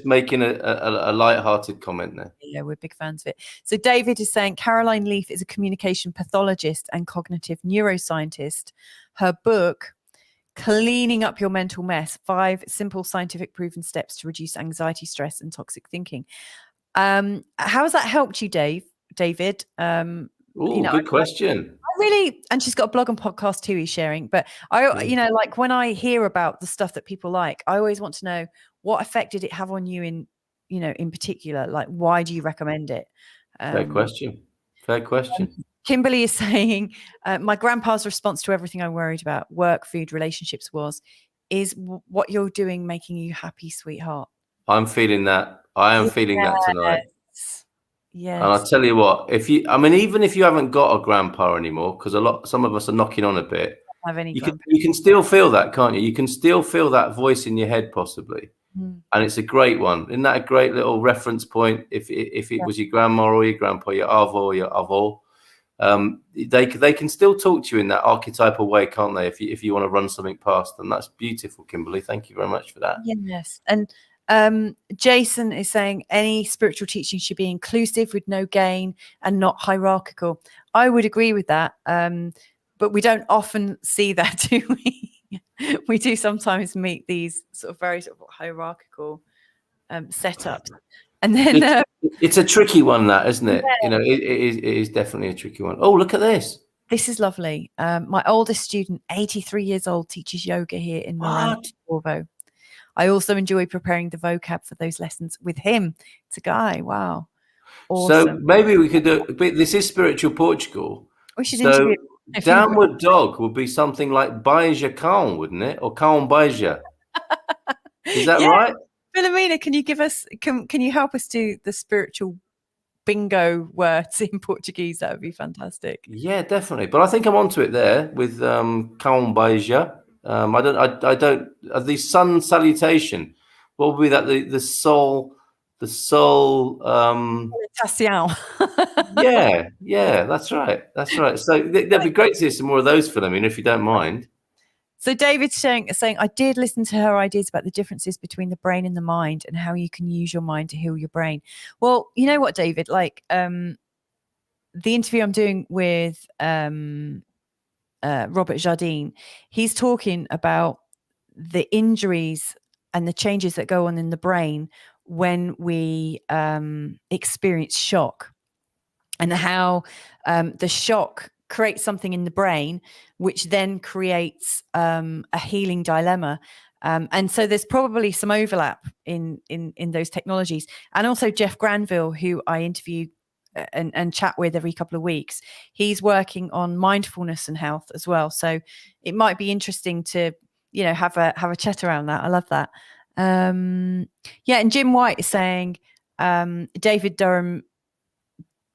making a light-hearted comment there. Yeah, we're big fans of it. So David is saying Caroline Leaf is a communication pathologist and cognitive neuroscientist. Her book, Cleaning Up Your Mental Mess: 5 Simple Scientific Proven Steps to Reduce Anxiety, Stress, and Toxic Thinking. How has that helped you, David? Good question. And she's got a blog and podcast too he's sharing. But I, you know, like when I hear about the stuff that people like, I always want to know what effect did it have on you in, you know, in particular, like why do you recommend it? Fair question. Kimberly is saying, my grandpa's response to everything I worried about, work, food, relationships, is what you're doing making you happy, sweetheart? I'm feeling that. I am feeling that tonight. Yes. And I'll tell you what, even if you haven't got a grandpa anymore, because some of us are knocking on a bit, you can still feel that, can't you? You can still feel that voice in your head, possibly. And it's a great one. Isn't that a great little reference point? If it was your grandma or your grandpa, your avo or your avo, they can still talk to you in that archetypal way, can't they? If you want to run something past them. That's beautiful, Kimberly. Thank you very much for that. Yes. And Jason is saying any spiritual teaching should be inclusive with no gain and not hierarchical. I would agree with that. But we don't often see that, do we? We do sometimes meet these sort of very sort of hierarchical setups. And then it's a tricky one, that, isn't it? Yeah. You know, it is definitely a tricky one. Oh, look at this. This is lovely. My oldest student, 83 years old, teaches yoga here in Morvo. I also enjoy preparing the vocab for those lessons with him. It's a guy. Wow. Awesome. So maybe we could do. This is Spiritual Portugal. We should interview. Downward dog would be something like Baija Khan, wouldn't it? Or Khan Baija. Is that right? Philomena, can you give us? Can you help us do the spiritual bingo words in Portuguese? That would be fantastic. Yeah, definitely. But I think I'm onto it there with Khan Baija. I don't. The sun salutation. What would be that? The soul. Salutation. Yeah, that's right. So that'd be great to hear some more of those, Philomena, if you don't mind. So David's saying, I did listen to her ideas about the differences between the brain and the mind and how you can use your mind to heal your brain. Well, you know what, David, like the interview I'm doing with Robert Jardine, he's talking about the injuries and the changes that go on in the brain when we experience shock, and how the shock creates something in the brain, which then creates a healing dilemma. And so there's probably some overlap in those technologies. And also Jeff Granville, who I interview and chat with every couple of weeks, he's working on mindfulness and health as well. So it might be interesting to, have a chat around that. I love that. And Jim White is saying, David Durham,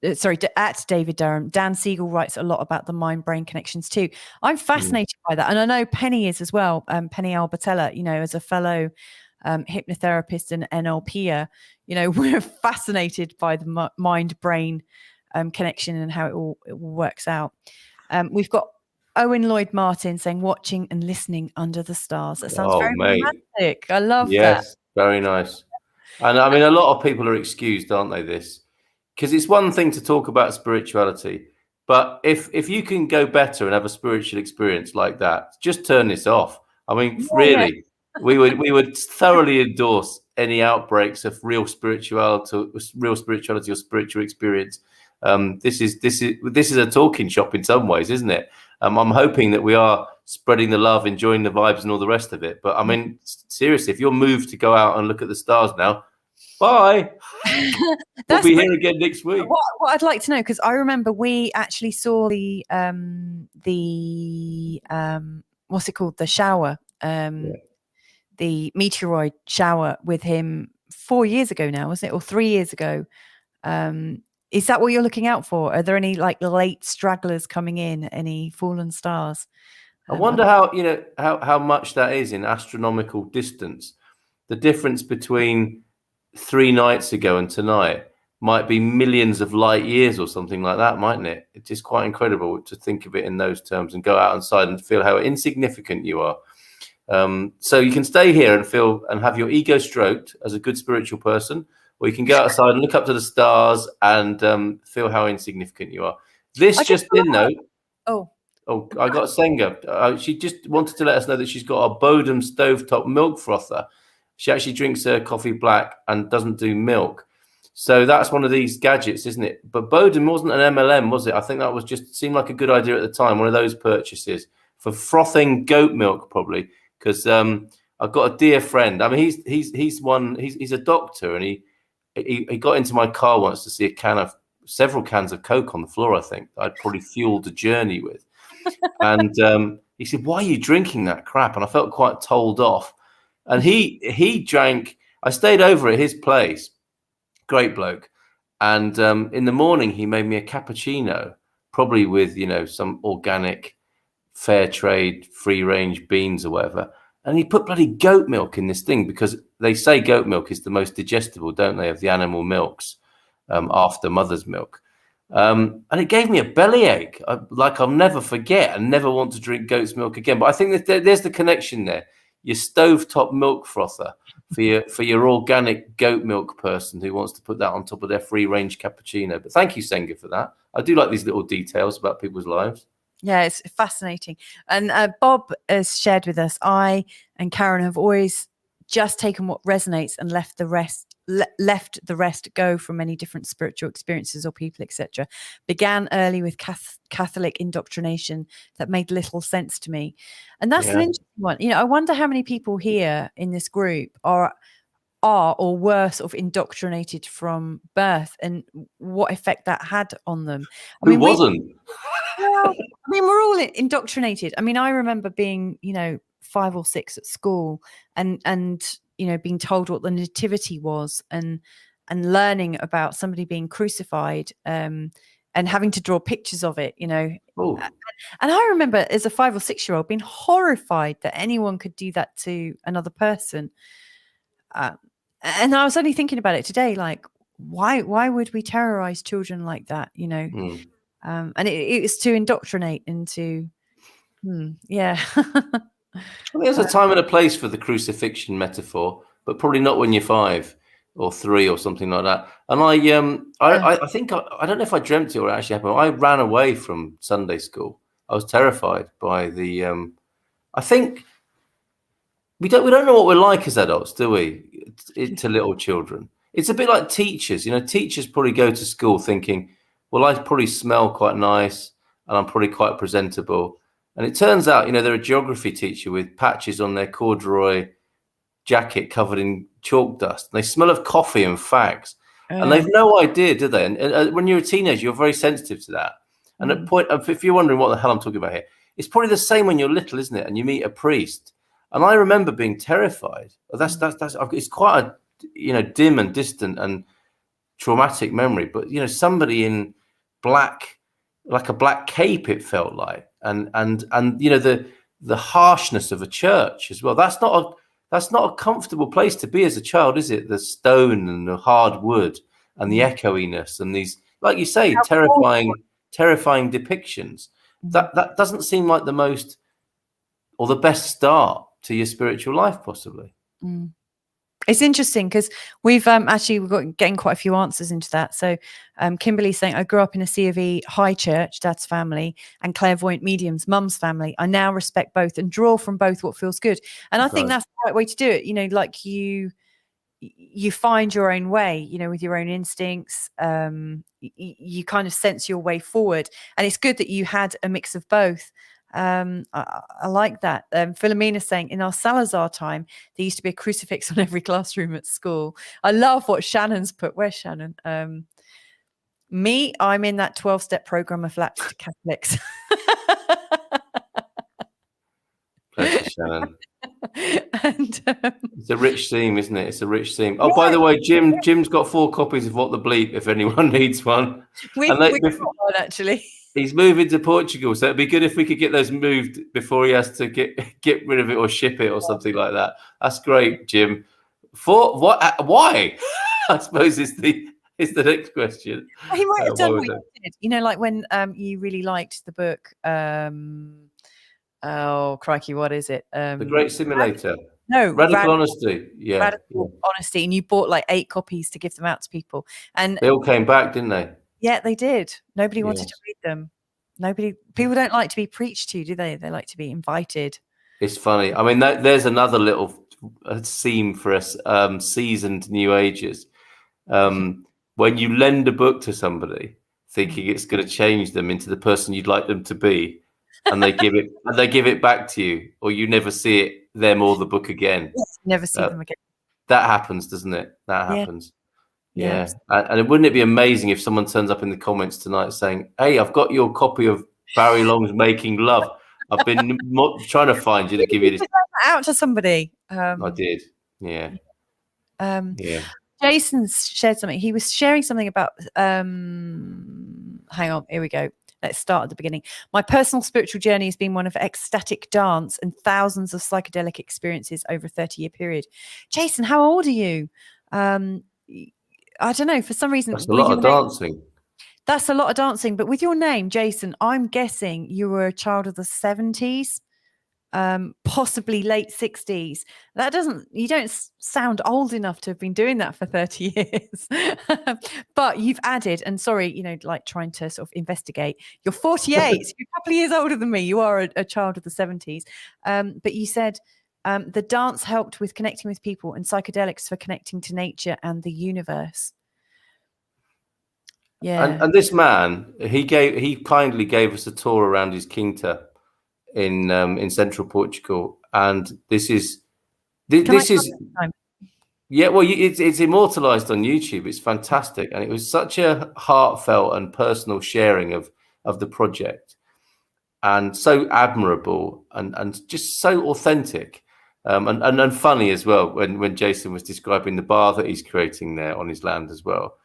at David Durham, Dan Siegel writes a lot about the mind-brain connections too. I'm fascinated by that. And I know Penny is as well, Penny Albertella, as a fellow hypnotherapist and NLPer, we're fascinated by the mind-brain connection and how it all works out. We've got Owen Lloyd Martin saying, watching and listening under the stars. That sounds very romantic. I love that. Yes, very nice. And I mean, a lot of people are excused, aren't they, this? Because it's one thing to talk about spirituality, but if you can go better and have a spiritual experience like that, just turn this off. I mean, really, we would thoroughly endorse any outbreaks of real spirituality or spiritual experience. This is a talking shop in some ways, isn't it? I'm hoping that we are spreading the love, enjoying the vibes, and all the rest of it. But I mean, seriously, if you're moved to go out and look at the stars now, bye. We'll be here again next week. What I'd like to know, because I remember we actually saw the what's it called? The shower, the meteoroid shower with him 4 years ago now, wasn't it? Or 3 years ago. Is that what you're looking out for? Are there any like late stragglers coming in? Any fallen stars? I wonder how much that is in astronomical distance. The difference between 3 nights ago and tonight might be millions of light years or something like that, mightn't it? It's just quite incredible to think of it in those terms and go out inside and feel how insignificant you are. So you can stay here and feel and have your ego stroked as a good spiritual person, or you can go outside and look up to the stars and feel how insignificant you are. This just in though. Oh, I got Senga. She just wanted to let us know that she's got a Bodum stovetop milk frother. She actually drinks her coffee black and doesn't do milk. So that's one of these gadgets, isn't it? But Bodum wasn't an MLM, was it? I think that was just seemed like a good idea at the time. One of those purchases for frothing goat milk, probably. Because I've got a dear friend. I mean, he's a doctor, and he got into my car once to see several cans of Coke on the floor. I think I'd probably fueled the journey with. And he said, "Why are you drinking that crap?" And I felt quite told off. And he drank. I stayed over at his place, great bloke. And in the morning, he made me a cappuccino, probably with some organic, fair trade, free range beans or whatever. And he put bloody goat milk in this thing because they say goat milk is the most digestible, don't they, of the animal milks after mother's milk. And it gave me a bellyache, like I'll never forget and never want to drink goat's milk again. But I think that there's the connection there. Your stovetop milk frother for your organic goat milk person who wants to put that on top of their free range cappuccino. But thank you, Senga, for that. I do like these little details about people's lives. Yeah, it's fascinating. And Bob has shared with us, I and Karen have always just taken what resonates and left the rest go from many different spiritual experiences or people, etc. Began early with Catholic indoctrination that made little sense to me. And that's an interesting one. I wonder how many people here in this group are or were sort of indoctrinated from birth and what effect that had on them. Who wasn't? Well, I mean, we're all indoctrinated. I mean, I remember being, 5 or 6 at school and being told what the nativity was and learning about somebody being crucified and having to draw pictures of it, Ooh. And I remember as a 5 or 6-year-old being horrified that anyone could do that to another person. And I was only thinking about it today, like, why would we terrorize children like that? And it was to indoctrinate into, yeah. I mean, there's a time and a place for the crucifixion metaphor, but probably not when you're 5 or 3 or something like that. And I think I don't know if I dreamt it or it actually happened. I ran away from Sunday school. I was terrified by the. I think we don't know what we're like as adults, do we? To little children, it's a bit like teachers. Teachers probably go to school thinking, well, I probably smell quite nice and I'm probably quite presentable. And it turns out, they're a geography teacher with patches on their corduroy jacket covered in chalk dust. They smell of coffee and fags. And they've no idea, do they? And when you're a teenager, you're very sensitive to that. And at point, if you're wondering what the hell I'm talking about here, it's probably the same when you're little, isn't it? And you meet a priest. And I remember being terrified. That's it's quite a dim and distant and traumatic memory. But somebody in black, like a black cape, it felt like. And the harshness of a church as well. That's not a comfortable place to be as a child, is it? The stone and the hard wood and the echoiness and these, like you say, terrifying depictions. That doesn't seem like the most or the best start to your spiritual life, possibly. It's interesting because we've getting quite a few answers into that. So Kimberly's saying, I grew up in a C of E high church, dad's family, and clairvoyant mediums, mum's family. I now respect both and draw from both what feels good. And I think that's the right way to do it. Like you find your own way, with your own instincts. You kind of sense your way forward. And it's good that you had a mix of both. I like that. Philomena saying, in our Salazar time, there used to be a crucifix on every classroom at school. I love what Shannon's put. Where's Shannon? Me, I'm in that 12-step program of lapsed Catholics. Pleasure, Shannon. And it's a rich theme, isn't it? It's a rich theme. Oh, by the way, Jim's got 4 copies of What the Bleep if anyone needs one. We got one, actually. He's moving to Portugal, so it'd be good if we could get those moved before he has to get rid of it or ship it or something like that. That's great, Jim. For what? Why? I suppose is the next question. He might have done what you did. Like when you really liked the book. Oh crikey, what is it? The Great Simulator. Radical Honesty. Yeah, Radical Honesty, and you bought like 8 copies to give them out to people, and they all came back, didn't they? Yeah, they did. Nobody wanted to read them. People don't like to be preached to, do they? They like to be invited. It's funny. I mean, there's another little theme for us seasoned New Agers. When you lend a book to somebody, thinking it's going to change them into the person you'd like them to be, and they give it back to you, or you never see them or the book again. Yes, never see them again. That happens, doesn't it? That happens. Yeah. And wouldn't it be amazing if someone turns up in the comments tonight saying, hey, I've got your copy of Barry Long's Making Love. I've been trying to find you to give you this. Out to somebody. I did. Yeah. Jason shared something. He was sharing something about, hang on, here we go. Let's start at the beginning. My personal spiritual journey has been one of ecstatic dance and thousands of psychedelic experiences over a 30-year period. Jason, how old are you? I don't know. For some reason, that's a lot of dancing. That's a lot of dancing. But with your name, Jason, I'm guessing you were a child of the 70s, possibly late 60s. You don't sound old enough to have been doing that for 30 years. But you've added, and sorry, like trying to sort of investigate. You're 48. So you're a couple of years older than me. You are a child of the 70s. But you said the dance helped with connecting with people and psychedelics for connecting to nature and the universe. Yeah. And this man, he kindly gave us a tour around his quinta in central Portugal, and this is yeah. Well, it's immortalized on YouTube. It's fantastic, and it was such a heartfelt and personal sharing of the project, and so admirable and just so authentic. And funny as well when Jason was describing the bar that he's creating there on his land as well.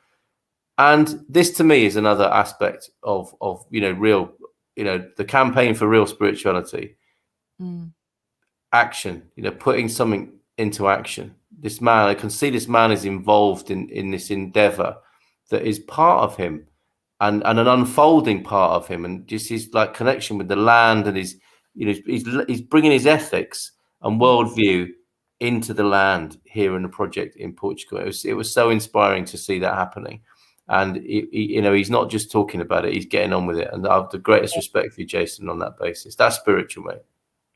And this to me is another aspect of real, the campaign for real spirituality. Action, putting something into action. This man, I can see this man is involved in this endeavor that is part of him, and an unfolding part of him, and just his like connection with the land, and his, you know, he's bringing his ethics and worldview into the land here in the project in Portugal. It was so inspiring to see that happening, and you know, he's not just talking about it; he's getting on with it. And I have the greatest respect for you, Jason, on that basis. That's spiritual, mate.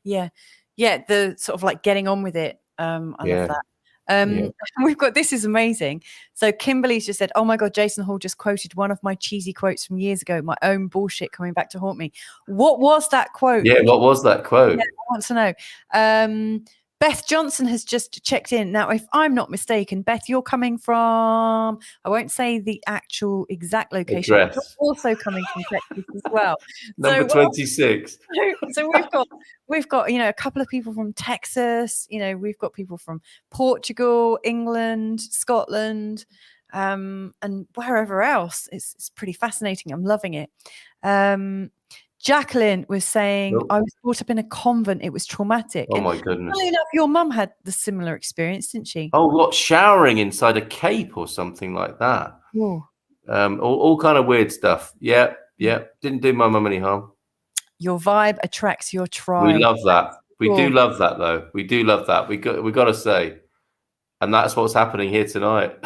Yeah, the sort of like getting on with it. I love that. We've got, this is amazing. So Kimberly's just said, oh my God, Jason Hall just quoted one of my cheesy quotes from years ago, my own bullshit coming back to haunt me. What was that quote? Yeah, what was that quote? Yeah, I want to know. Beth Johnson has just checked in. Now, if I'm not mistaken, Beth, you're coming from, I won't say the actual exact location, but you're also coming from Texas as well. Number 26. So we've got, you know, a couple of people from Texas, you know, we've got people from Portugal, England, Scotland, and wherever else. It's pretty fascinating. I'm loving it. Jacqueline was saying, I was brought up in a convent. It was traumatic. Oh, my goodness. Funny enough, your mum had the similar experience, didn't she? Oh, what, showering inside a cape or something like that? All kind of weird stuff. Yeah. Didn't do my mum any harm. Your vibe attracts your tribe. We love that. We do love that, though. We do love that. We got to say, and that's what's happening here tonight.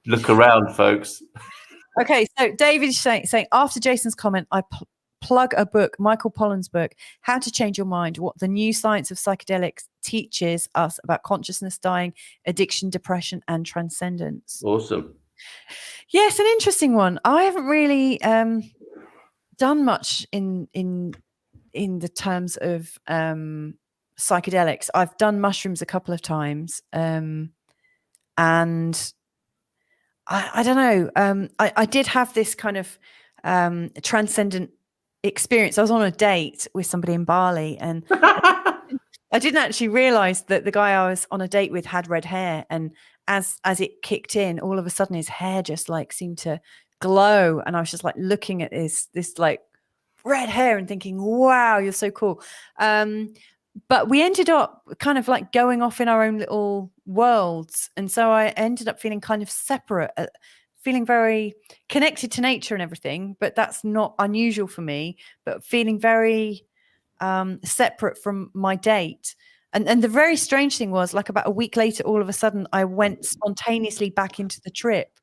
Look around, folks. Okay, so David is saying after Jason's comment, I plug a book, Michael Pollan's book, How to Change Your Mind, What the New Science of Psychedelics Teaches Us About Consciousness, Dying, Addiction, Depression, and Transcendence. Awesome. Yes, an interesting one. I haven't really done much in the terms of psychedelics. I've done mushrooms a couple of times, and I don't know. I did have this kind of transcendent experience. I was on a date with somebody in Bali, and I didn't actually realize that the guy I was on a date with had red hair. And as it kicked in, all of a sudden his hair just like seemed to glow. And I was just like looking at this like red hair and thinking, wow, you're so cool. But we ended up kind of like going off in our own little worlds. And so I ended up feeling kind of separate, feeling very connected to nature and everything. But that's not unusual for me, but feeling very separate from my date. And the very strange thing was, like, about a week later, all of a sudden, I went spontaneously back into the trip,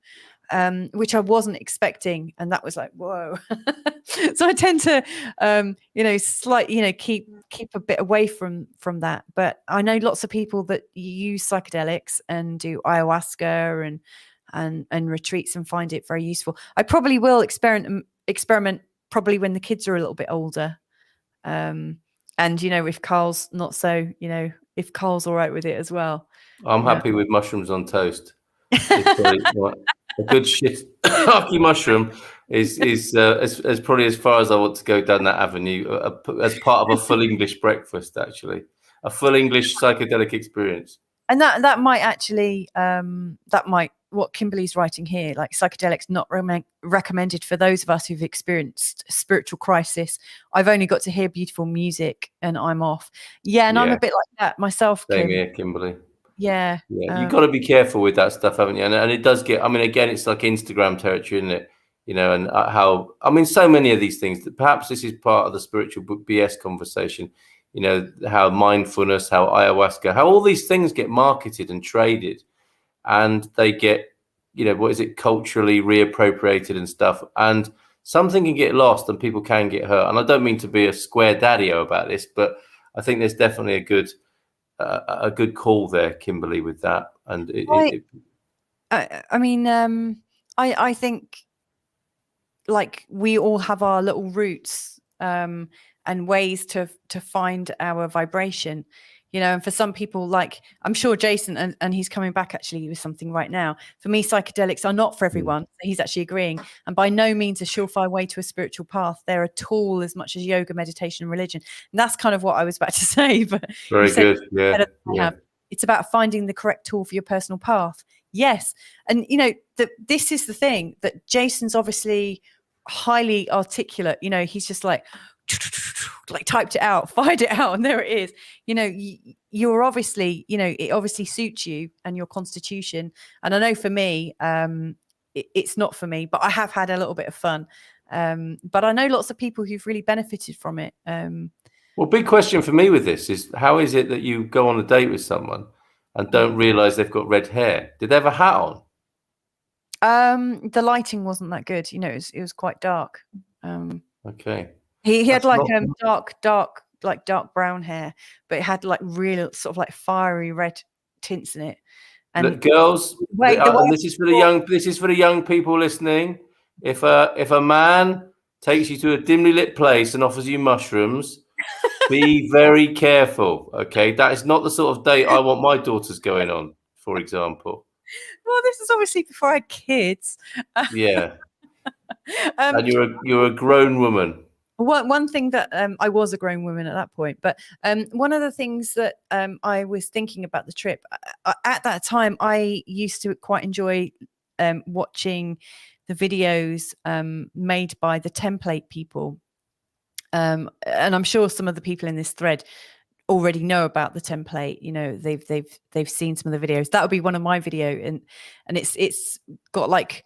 which I wasn't expecting. And that was like, whoa. So I tend to, keep a bit away from that. But I know lots of people that use psychedelics and do ayahuasca and retreats and find it very useful. I probably will experiment probably when the kids are a little bit older. And, if Carl's not so, if Carl's all right with it as well. I'm happy with mushrooms on toast. A good shiitake mushroom is probably as far as I want to go down that avenue, as part of a full English breakfast, actually. A full English psychedelic experience. And that might actually, what Kimberly's writing here, like psychedelics not recommended for those of us who've experienced spiritual crisis. I've only got to hear beautiful music and I'm off. Yeah, and I'm a bit like that myself. Same here, Kimberly. Yeah. You've got to be careful with that stuff, haven't you? And it does get, again, it's like Instagram territory, isn't it? And how, so many of these things, perhaps this is part of the spiritual BS conversation, how mindfulness, how ayahuasca, how all these things get marketed and traded, and they get, culturally reappropriated and stuff. And something can get lost and people can get hurt. And I don't mean to be a square daddy-o about this, but I think there's definitely a good call there, Kimberly, with that. And I think, like, we all have our little roots and ways to find our vibration, and for some people, like, I'm sure Jason, and he's coming back actually with something right now. For me, psychedelics are not for everyone. He's actually agreeing, and by no means a surefire way to a spiritual path. They're a tool as much as yoga, meditation, and religion. And that's kind of what I was about to say. But very good. Yeah. It's about finding the correct tool for your personal path. Yes. And, this is the thing, that Jason's obviously highly articulate. He's just like, like typed it out, fired it out, and there it is. You know, you're obviously, you know, it obviously suits you and your constitution. And I know for me, it's not for me, but I have had a little bit of fun. But I know lots of people who've really benefited from it. Well, big question for me with this is, how is it that you go on a date with someone and don't realize they've got red hair? Did they have a hat on? The lighting wasn't that good. You know, it was quite dark. Okay. He had like dark brown hair, but it had like real sort of like fiery red tints in it. And look, girls, and this is for the young people listening. If a man takes you to a dimly lit place and offers you mushrooms, be very careful. Okay, that is not the sort of date I want my daughters going on, for example. Well, this is obviously before I had kids. Yeah. And you're a grown woman. One thing that I was a grown woman at that point, but one of the things that I was thinking about the trip at that time, I used to quite enjoy watching the videos made by the template people, and I'm sure some of the people in this thread already know about the template. You know, they've seen some of the videos. That would be one of my video, and it's got like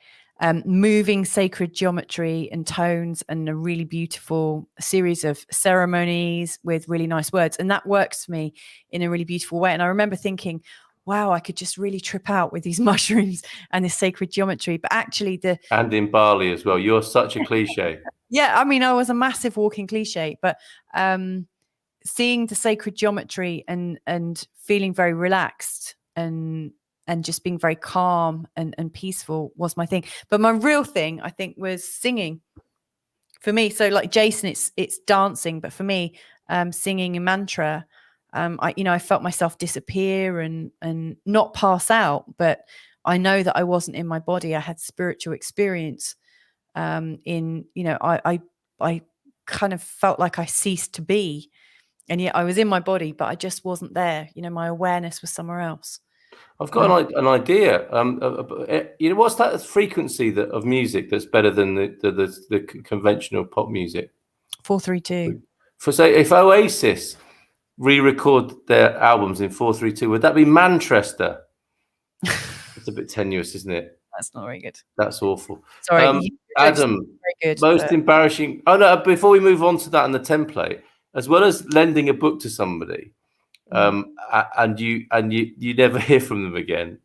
moving sacred geometry and tones and a really beautiful series of ceremonies with really nice words. And that works for me in a really beautiful way. And I remember thinking, wow, I could just really trip out with these mushrooms and this sacred geometry. But actually and in Bali as well. You're such a cliche. Yeah, I mean, I was a massive walking cliche, but seeing the sacred geometry and feeling very relaxed and just being very calm and peaceful was my thing. But my real thing, I think, was singing for me. So like Jason, it's dancing, but for me, singing a mantra, I felt myself disappear and not pass out, but I know that I wasn't in my body. I had spiritual experience. I kind of felt like I ceased to be, and yet I was in my body, but I just wasn't there. You know, my awareness was somewhere else. I've got an idea. What's that frequency of music that's better than the conventional pop music? 432. For say, if Oasis re-record their albums in 432, would that be Manchester? It's a bit tenuous, isn't it? That's not very good. That's awful. Sorry, Adam. Very good, most embarrassing. Oh no! Before we move on to that and the template, as well as lending a book to somebody. And you never hear from them again.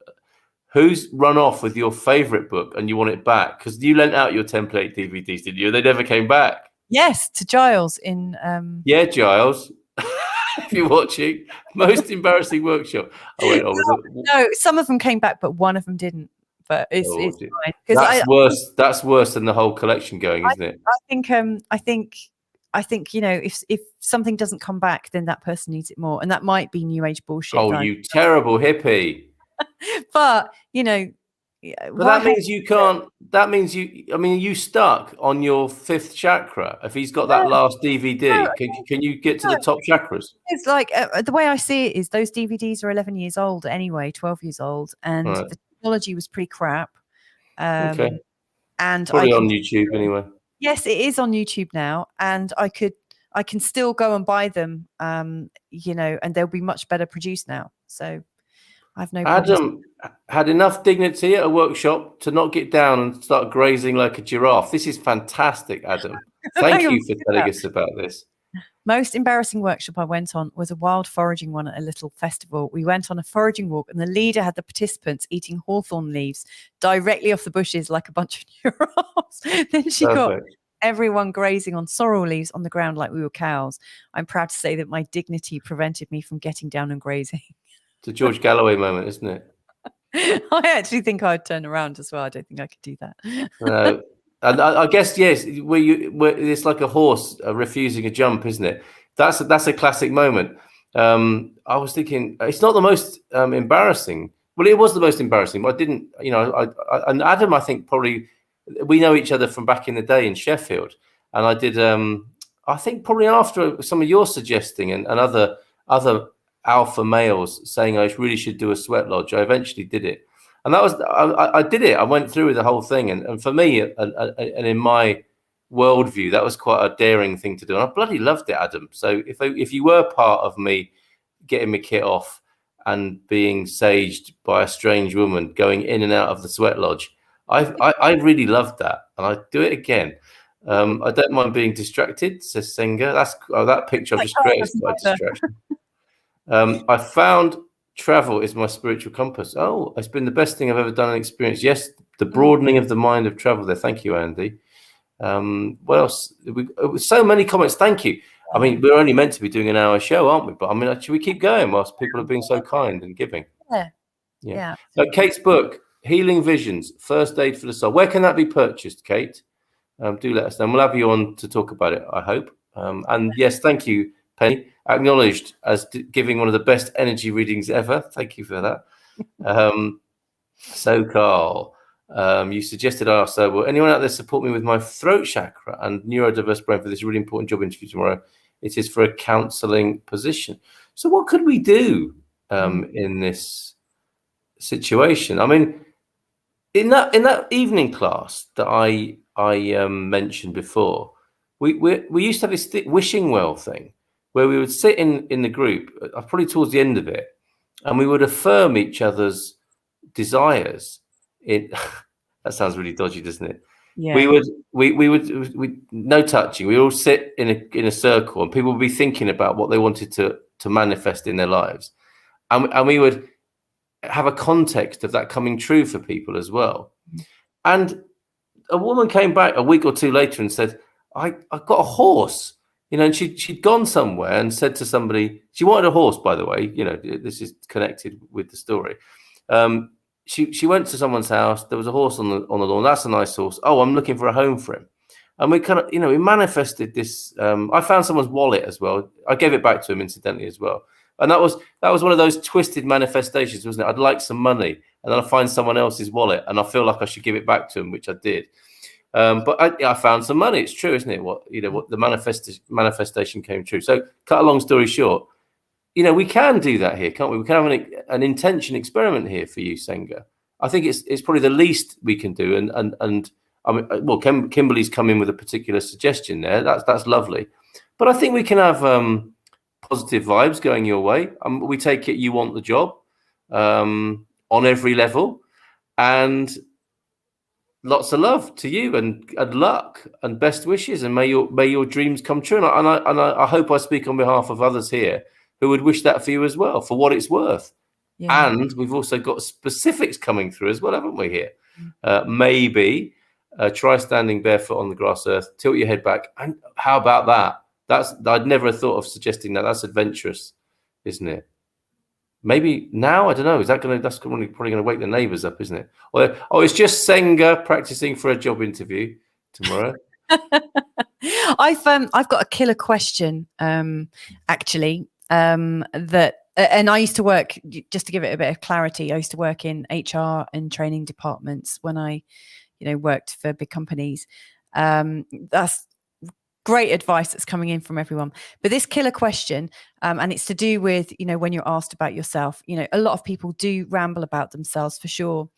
Who's run off with your favorite book and you want it back? Because you lent out your template DVDs, didn't you? They never came back. Yes, to Giles in Yeah, Giles. If you're watching, most embarrassing workshop. No, some of them came back, but one of them didn't. But it's fine. That's worse. That's worse than the whole collection going, isn't it? I think, you know, if something doesn't come back, then that person needs it more. And that might be new age bullshit. Oh, you terrible hippie. But, you know. But that means you can't. That means you stuck on your fifth chakra. If he's got that last DVD, can you get to the top chakras? It's like the way I see it is those DVDs are 11 years old anyway, 12 years old. And the technology was pretty crap. Okay. And probably on YouTube anyway. Yes, it is on YouTube now, and I can still go and buy them, you know, and they'll be much better produced now. So I've no Adam had enough dignity at a workshop to not get down and start grazing like a giraffe. This is fantastic, Adam. Thank you for telling us about this. Most embarrassing workshop I went on was a wild foraging one at a little festival. We went on a foraging walk and the leader had the participants eating hawthorn leaves directly off the bushes like a bunch of giraffes. Then she got everyone grazing on sorrel leaves on the ground like we were cows. I'm proud to say that my dignity prevented me from getting down and grazing. It's a George Galloway moment, isn't it? I actually think I'd turn around as well. I don't think I could do that. No. And I guess, yes, where it's like a horse refusing a jump, isn't it? That's a classic moment. I was thinking it's not the most embarrassing. Well, it was the most embarrassing, but I didn't, you know, and Adam, I think probably we know each other from back in the day in Sheffield. And I did, I think probably after some of your suggesting and other alpha males saying I really should do a sweat lodge, I eventually did it. And that was, I did it. I went through with the whole thing. And for me, and in my worldview. That was quite a daring thing to do. And I bloody loved it, Adam. So if you were part of me getting my kit off and being saged by a strange woman going in and out of the sweat lodge, I really loved that, and I'd do it again. I don't mind being distracted, says Senga. That picture I've just created is quite a distraction. I found travel is my spiritual compass. Oh, it's been the best thing I've ever done and experienced. Yes, the broadening of the mind of travel there. Thank you, Andy. What else? So many comments. Thank you. I mean, we're only meant to be doing an hour show, aren't we? But I mean, should we keep going whilst people are being so kind and giving? Yeah. Kate's book, Healing Visions, First Aid for the Soul. Where can that be purchased, Kate? Do let us know. We'll have you on to talk about it, I hope. And yes, thank you, Penny. Acknowledged as giving one of the best energy readings ever. Thank you for that. So, Carl, you suggested I ask, so will anyone out there support me with my throat chakra and neurodiverse brain for this really important job interview tomorrow? It is for a counselling position. So what could we do in this situation? I mean, in that evening class that I mentioned before, we used to have this wishing well thing where we would sit in the group, probably towards the end of it, and we would affirm each other's desires. That sounds really dodgy, doesn't it? Yeah. We would no touching. We all sit in a circle, and people would be thinking about what they wanted to manifest in their lives, and we would have a context of that coming true for people as well. And a woman came back a week or two later and said, I got a horse, and she'd gone somewhere and said to somebody, she wanted a horse, by the way, this is connected with the story. She went to someone's house. There was a horse on the lawn. That's a nice horse. Oh, I'm looking for a home for him. And we kind of, we manifested this. I found someone's wallet as well. I gave it back to him incidentally as well. And that was one of those twisted manifestations, wasn't it? I'd like some money, and then I find someone else's wallet, and I feel like I should give it back to him, which I did. But I found some money. It's true, isn't it? What the manifestation came true. So, cut a long story short, we can do that here, can't we? We can have an intention experiment here for you, Senga. I think it's probably the least we can do. And I mean, well, Kimberly's come in with a particular suggestion there. That's lovely. But I think we can have positive vibes going your way. We take it you want the job on every level, and lots of love to you, and luck and best wishes, and may your dreams come true. And I hope I speak on behalf of others here who would wish that for you as well, for what it's worth. Yeah. And we've also got specifics coming through as well, haven't we, here? Maybe try standing barefoot on the grass earth, tilt your head back. And how about that? I'd never have thought of suggesting that. That's adventurous, isn't it? Maybe now, I don't know. That's probably going to wake the neighbours up, isn't it? Oh, it's just Senga practicing for a job interview tomorrow. I've got a killer question, actually. That and I used to work, just to give it a bit of clarity, I used to work in HR and training departments when I worked for big companies. That's great advice that's coming in from everyone, but this killer question, and it's to do with when you're asked about yourself, a lot of people do ramble about themselves for sure.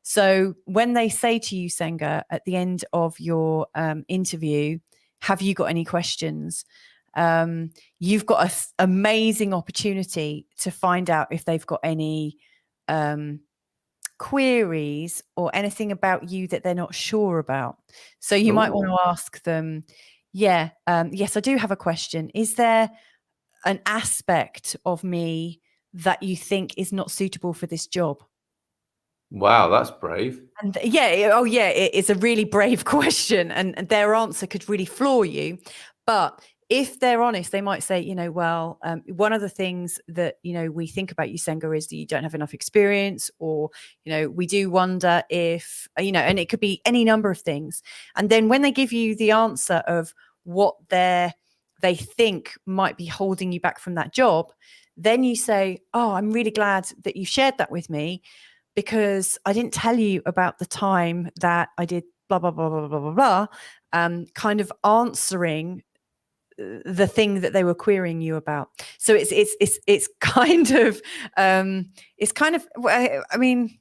So when they say to you, Senga, at the end of your interview, have you got any questions? You've got an amazing opportunity to find out if they've got any queries or anything about you that they're not sure about. So you might want to ask them, yes, I do have a question. Is there an aspect of me that you think is not suitable for this job? Wow, that's brave. And it's a really brave question, and their answer could really floor you. But if they're honest, they might say, one of the things that, we think about you, Senga, is that you don't have enough experience, or, we do wonder if, and it could be any number of things. And then when they give you the answer of what they think might be holding you back from that job, then you say, oh, I'm really glad that you shared that with me, because I didn't tell you about the time that I did blah, blah, blah, blah, blah, blah, blah, kind of answering the thing that they were querying you about. So it's kind of I mean,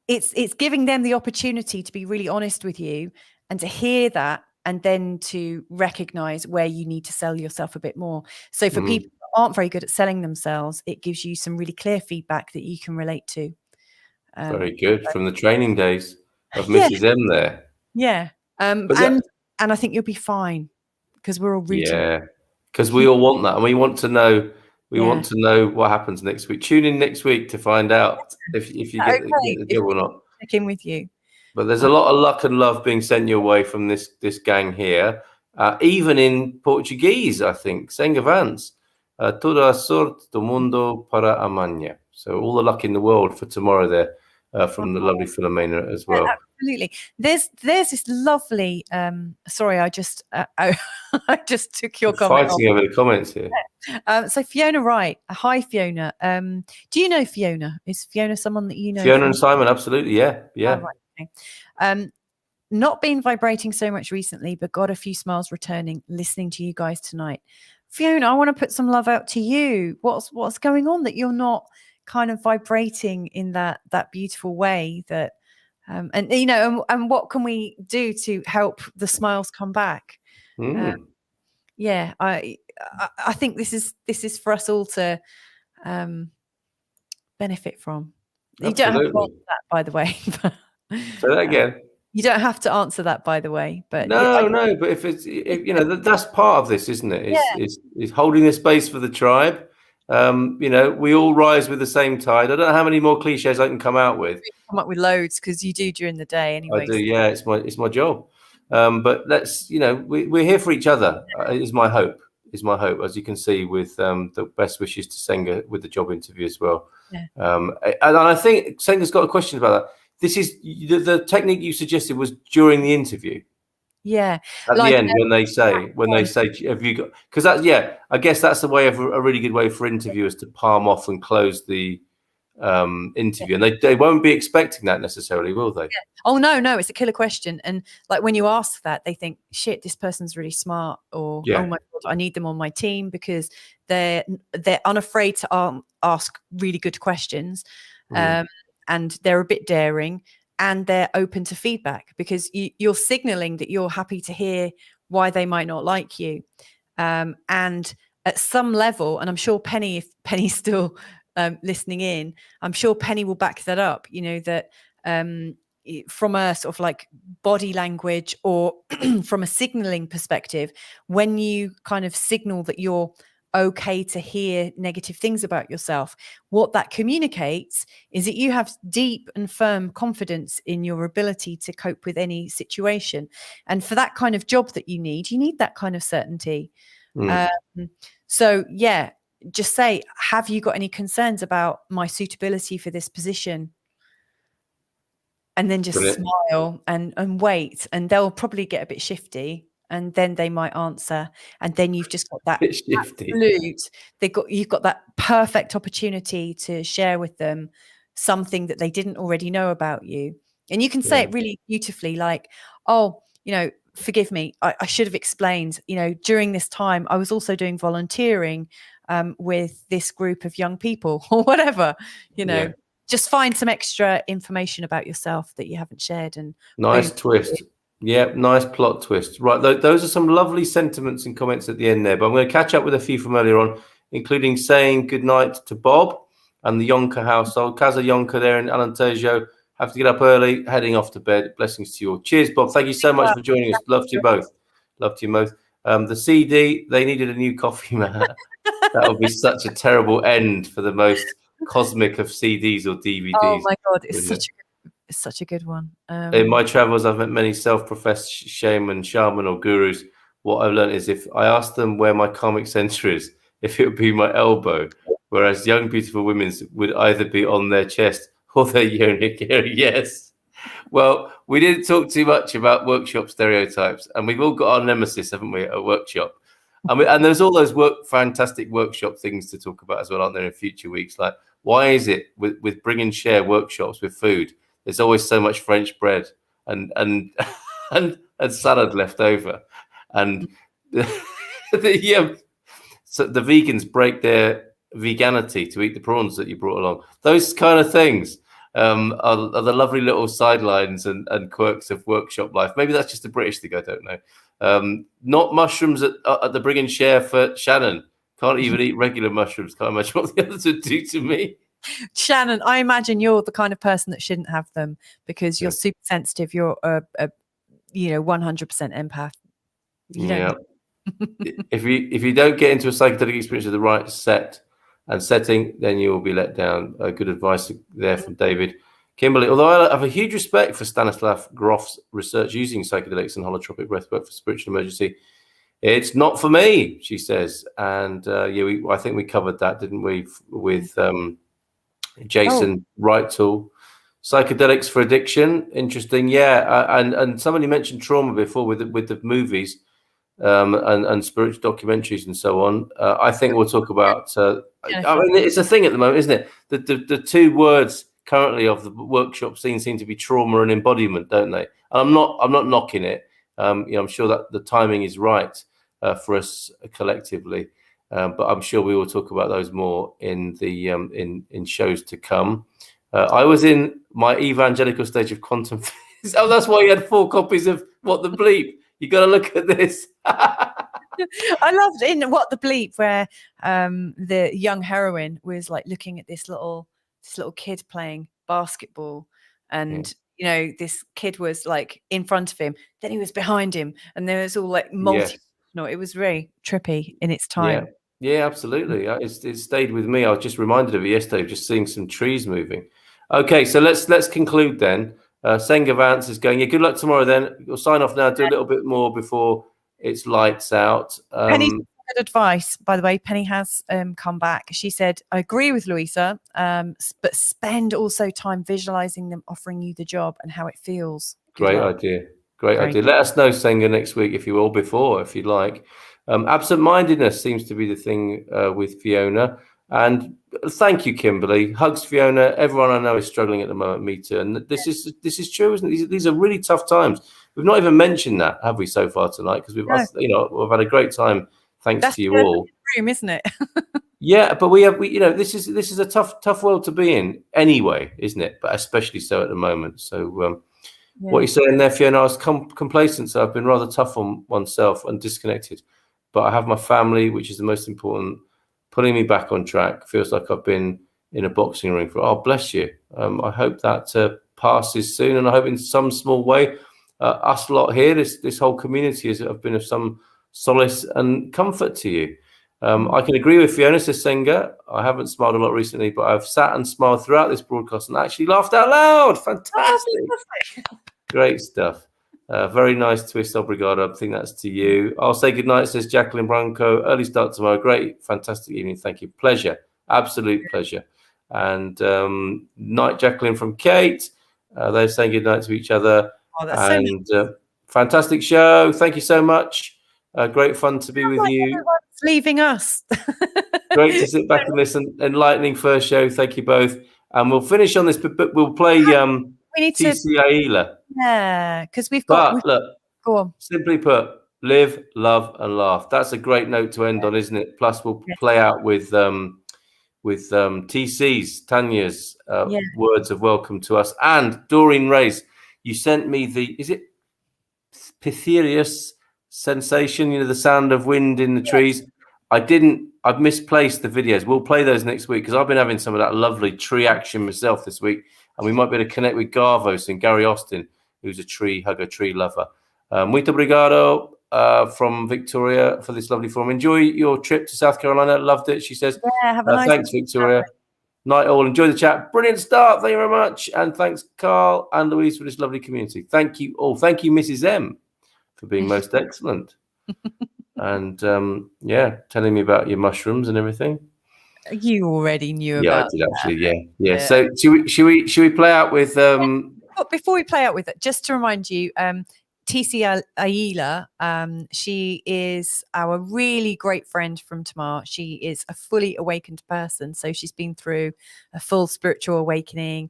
it's giving them the opportunity to be really honest with you and to hear that, and then to recognize where you need to sell yourself a bit more. So for people who aren't very good at selling themselves, it gives you some really clear feedback that you can relate to. Very good. From the training days of Mrs. M there. Yeah. And I think you'll be fine, because we're all rooting. Yeah, because we all want that, and we want to know. We want to know what happens next week. Tune in next week to find out if you get the job or not. Check in with you. But there's a lot of luck and love being sent your way from this gang here, even in Portuguese, I think. Senga Vance. Toda a sorte do mundo para amanhã. So all the luck in the world for tomorrow there, from the lovely Philomena as well. Yeah, absolutely. There's this lovely. Sorry, I just I just took your comment. Fighting over the comments here. So Fiona Wright. Hi, Fiona. Do you know Fiona? Is Fiona someone that you know? Fiona and Simon, absolutely. Yeah. Oh, right, okay. Not been vibrating so much recently, but got a few smiles returning listening to you guys tonight. Fiona, I want to put some love out to you. What's going on that you're not kind of vibrating in that beautiful way that and you know, and what can we do to help the smiles come back? Yeah, I think this is for us all to benefit from. You don't have to answer that, by the way. Say that again. You don't have to answer that, by the way. But no. But if you know, that's part of this, isn't it? Is holding the space for the tribe. You know, we all rise with the same tide. I don't know how many more cliches I can come out with. Come up with loads, because you do during the day anyway. I do, yeah. It's my job. But let's, you know, we're here for each other. Is my hope. As you can see, with the best wishes to Senga with the job interview as well. Yeah. And I think Senga's got a question about that. This is the technique you suggested was during the interview. Yeah. At the end, when they say, have you got, because that, I guess that's a really good way for interviewers to palm off and close the interview. And they won't be expecting that necessarily, will they? Yeah. Oh, no, it's a killer question. And like when you ask that, they think, shit, this person's really smart, or oh my God, I need them on my team, because they're unafraid to ask really good questions. And they're a bit daring, and they're open to feedback, because you're signaling that you're happy to hear why they might not like you. And at some level, and I'm sure Penny, if Penny's still listening in, I'm sure Penny will back that up, you know, that from a sort of like body language or from a signaling perspective, when you kind of signal that you're okay to hear negative things about yourself, what that communicates is that you have deep and firm confidence in your ability to cope with any situation. And for that kind of job that you need that kind of certainty. So yeah, just say, have you got any concerns about my suitability for this position? And then just smile and wait, and they'll probably get a bit shifty. And then they might answer, and then you've just got that absolute. You've got that perfect opportunity to share with them something that they didn't already know about you, and you can say it really beautifully, like, "Oh, you know, forgive me, I should have explained. You know, during this time, I was also doing volunteering with this group of young people, or whatever. You know, just find some extra information about yourself that you haven't shared." And nice twist. Yeah, nice plot twist. Right, those are some lovely sentiments and comments at the end there. But I'm going to catch up with a few from earlier on, including saying goodnight to Bob and the Yonka household. Casa Yonka there in Alentejo. Have to get up early, heading off to bed. Blessings to you all. Cheers, Bob. Thank you so much for joining us. Love to you both. The CD, they needed a new coffee mat. That would be such a terrible end for the most cosmic of CDs or DVDs. Oh my God, it's such a good one. In my travels, I've met many self-professed shaman, or gurus. What I've learned is if I ask them where my karmic center is, if it would be my elbow, whereas young, beautiful women's would either be on their chest or their yonic area. Yes. Well, we didn't talk too much about workshop stereotypes, and we've all got our nemesis, haven't we, at a workshop? And there's all those fantastic workshop things to talk about as well, aren't there, in future weeks? Like, why is it with bring and share workshops with food, there's always so much French bread and salad left over, and so the vegans break their veganity to eat the prawns that you brought along. Those kind of things. are the lovely little sidelines and quirks of workshop life. Maybe that's just a British thing, I don't know. Not mushrooms at the Bring and Share for Shannon. Can't even eat regular mushrooms. Can't imagine what the others would do to me. Shannon, I imagine you're the kind of person that shouldn't have them because you're super sensitive. You're a 100% empath. Yeah. if you don't get into a psychedelic experience with the right set and setting, then you will be let down. Good advice there from David. Kimberly, although I have a huge respect for Stanislav Grof's research using psychedelics and holotropic breathwork for spiritual emergency, it's not for me, she says. And I think we covered that, didn't we, with Jason Wright-Tool. Psychedelics for addiction, interesting. Yeah, and somebody mentioned trauma before with the movies. And spiritual documentaries and so on. I think we'll talk about. I mean, it's a thing at the moment, isn't it? The two words currently of the workshop scene seem to be trauma and embodiment, don't they? And I'm not knocking it. I'm sure that the timing is right for us collectively, but I'm sure we will talk about those more in the in shows to come. I was in my evangelical stage of quantum. Oh, that's why you had 4 copies of What the Bleep. You got to look at this. I loved in What the Bleep where the young heroine was like looking at this little kid playing basketball, and this kid was like in front of him, then he was behind him, and there was all like multi. No, it was very trippy in its time. Yeah, absolutely. It stayed with me. I was just reminded of it yesterday, just seeing some trees moving. Okay, so let's conclude then. Senga Vance is going, good luck tomorrow then. We'll sign off now, do a little bit more before it's lights out. Penny's good advice, by the way. Penny has come back. She said, I agree with Louisa, but spend also time visualizing them offering you the job and how it feels. Great idea. Let us know, Senga, next week if you will, before, if you'd like. Absent-mindedness seems to be the thing with Fiona. And thank you, Kimberly. Hugs, Fiona. Everyone I know is struggling at the moment. Me too. And this is true, isn't it? These are really tough times. We've not even mentioned that, have we, so far tonight? Because we've had a great time. Thanks to you all. Room, isn't it? Yeah, but this is a tough world to be in anyway, isn't it? But especially so at the moment. So what you're saying there, Fiona, I was complacent, so I've been rather tough on oneself and disconnected. But I have my family, which is the most important. Putting me back on track. Feels like I've been in a boxing ring for. Oh, bless you. I hope that passes soon, and I hope in some small way, us lot here, this whole community, have been of some solace and comfort to you. I can agree with Fiona, says Senga. I haven't smiled a lot recently, but I've sat and smiled throughout this broadcast and actually laughed out loud. Fantastic. Great stuff. Very nice twist, obrigado. I think that's to you. I'll say goodnight, says Jacqueline Branco. Early start tomorrow. Great, fantastic evening. Thank you. Pleasure. Absolute pleasure. And night, Jacqueline from Kate. They're saying goodnight to each other. Oh, that's fantastic show. Thank you so much. Great fun to be with you. Everyone's leaving us. Great to sit back and listen. Enlightening first show. Thank you both. And we'll finish on this, but we'll play we need TC Yeah, because we've got. Look, go on. Simply put, live, love, and laugh. That's a great note to end on, isn't it? Plus, we'll play out with TC's, Tanya's words of welcome to us. And Doreen Reyes, you sent me is it Pythias sensation? The sound of wind in the trees. I've misplaced the videos. We'll play those next week because I've been having some of that lovely tree action myself this week. And we might be able to connect with Garvos and Gary Austin, who's a tree hugger, tree lover. Muito obrigado from Victoria for this lovely forum. Enjoy your trip to South Carolina. Loved it, she says. Yeah, have a nice thanks, Victoria. Night all. Enjoy the chat. Brilliant start. Thank you very much. And thanks, Carl and Louise, for this lovely community. Thank you all. Thank you, Mrs. M, for being most excellent. And telling me about your mushrooms and everything. You already knew about. Yeah, I did actually. Yeah. So should we play out with? Before we play out with it, just to remind you, TC Aila, she is our really great friend from Tamar. She is a fully awakened person, so she's been through a full spiritual awakening.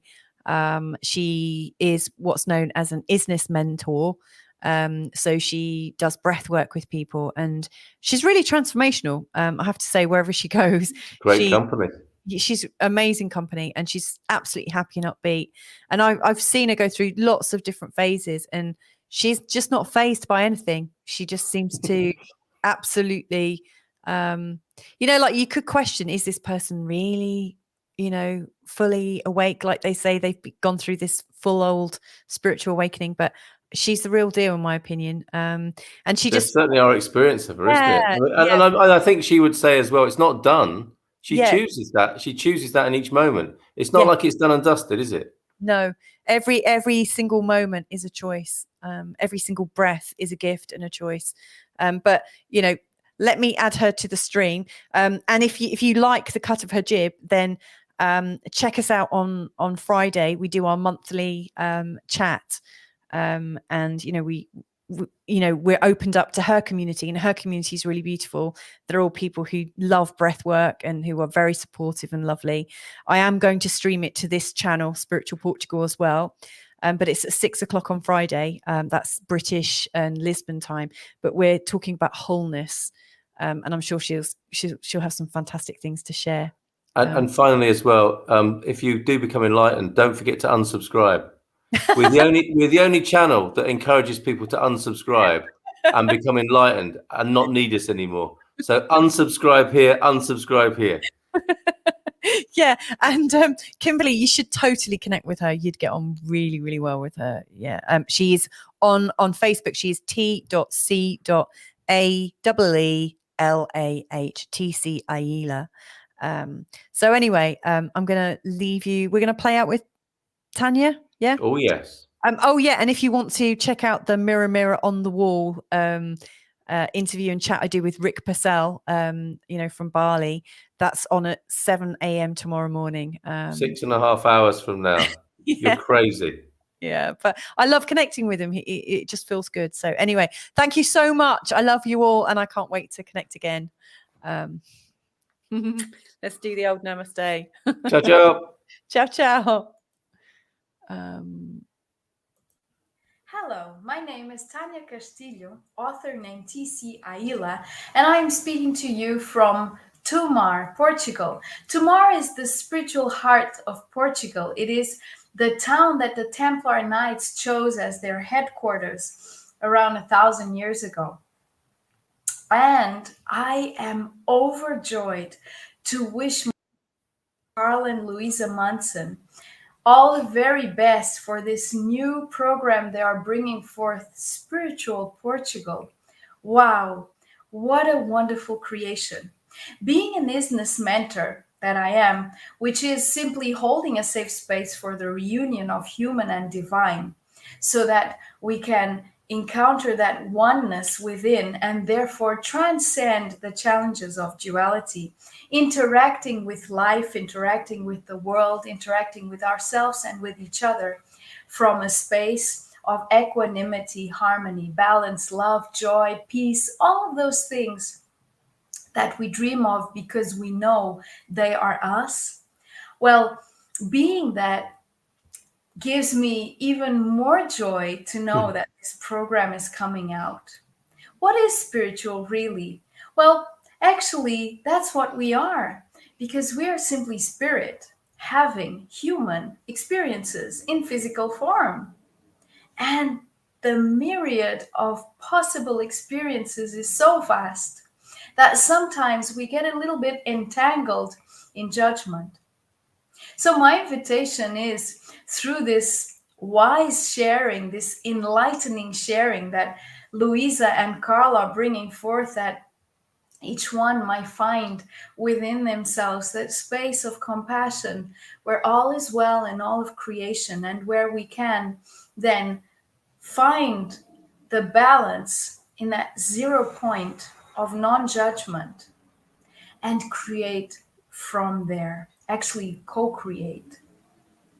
She is what's known as an isness mentor. So she does breath work with people, and she's really transformational. I have to say, wherever she goes, great company. she's amazing company, and she's absolutely happy and upbeat. And I've seen her go through lots of different phases, and she's just not fazed by anything. She just seems to absolutely, like you could question, is this person really, fully awake? Like they say, they've gone through this full old spiritual awakening, but she's the real deal, in my opinion. And she That's just certainly our experience of her, isn't it? yeah. And I think she would say as well, it's not done. She Yeah. chooses that. She chooses that in each moment. It's not Yeah. like it's done and dusted, is it? No, every single moment is a choice. Every single breath is a gift and a choice. But let me add her to the stream. And if you like the cut of her jib, then check us out on Friday. We do our monthly chat, and we're opened up to her community, and her community is really beautiful. They're all people who love breath work and who are very supportive and lovely. I am going to stream it to this channel, Spiritual Portugal, as well. But it's at 6:00 on Friday. That's British and Lisbon time. But we're talking about wholeness, and I'm sure she'll have some fantastic things to share. And finally, as well, if you do become enlightened, don't forget to unsubscribe. We're the only channel that encourages people to unsubscribe and become enlightened and not need us anymore. So unsubscribe here, unsubscribe here. Yeah, and Kimberly, you should totally connect with her. You'd get on really, really well with her. Yeah, she's on Facebook. She's T.C.A.E.E.L.A.H Aila. So anyway, I'm gonna leave you. We're gonna play out with Tanya. Yeah. Oh yes. And if you want to check out the Mirror on the Wall interview and chat I do with Rick Purcell, from Bali, that's on at 7 a.m. tomorrow morning. 6.5 hours from now. Yeah. You're crazy. Yeah, but I love connecting with him. It just feels good. So anyway, thank you so much. I love you all, and I can't wait to connect again. Let's do the old namaste. Ciao, ciao. Ciao, ciao. Hello, my name is Tanya Castillo, author named T.C. Aila, and I am speaking to you from Tomar, Portugal. Tomar is the spiritual heart of Portugal. It is the town that the Templar Knights chose as their headquarters around 1,000 years ago. And I am overjoyed to wish Carl and Louisa Munson all the very best for this new program they are bringing forth, Spiritual Portugal. Wow, what a wonderful creation. Being an business mentor that I am, which is simply holding a safe space for the reunion of human and divine, so that we can encounter that oneness within and therefore transcend the challenges of duality, interacting with life, interacting with the world, interacting with ourselves and with each other from a space of equanimity, harmony, balance, love, joy, peace, all of those things that we dream of because we know they are us. Well, being that gives me even more joy to know that this program is coming out. What is spiritual really? Well, actually, that's what we are, because we are simply spirit having human experiences in physical form. And the myriad of possible experiences is so vast that sometimes we get a little bit entangled in judgment. So my invitation is, through this wise sharing, this enlightening sharing that Louisa and Carl are bringing forth, that each one might find within themselves that space of compassion where all is well in all of creation, and where we can then find the balance in that 0 point of non-judgment and create from there. Actually co-create,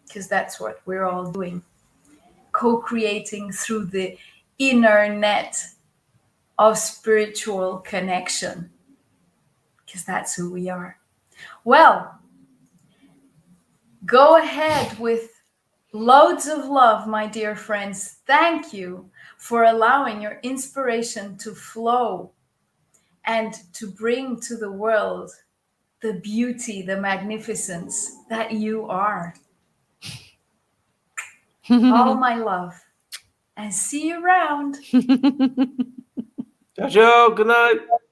because that's what we're all doing. Co-creating through the inner net of spiritual connection, because that's who we are. Well, go ahead with loads of love, my dear friends. Thank you for allowing your inspiration to flow and to bring to the world the beauty, the magnificence that you are. All my love. And see you around. Ciao, ciao. Good night.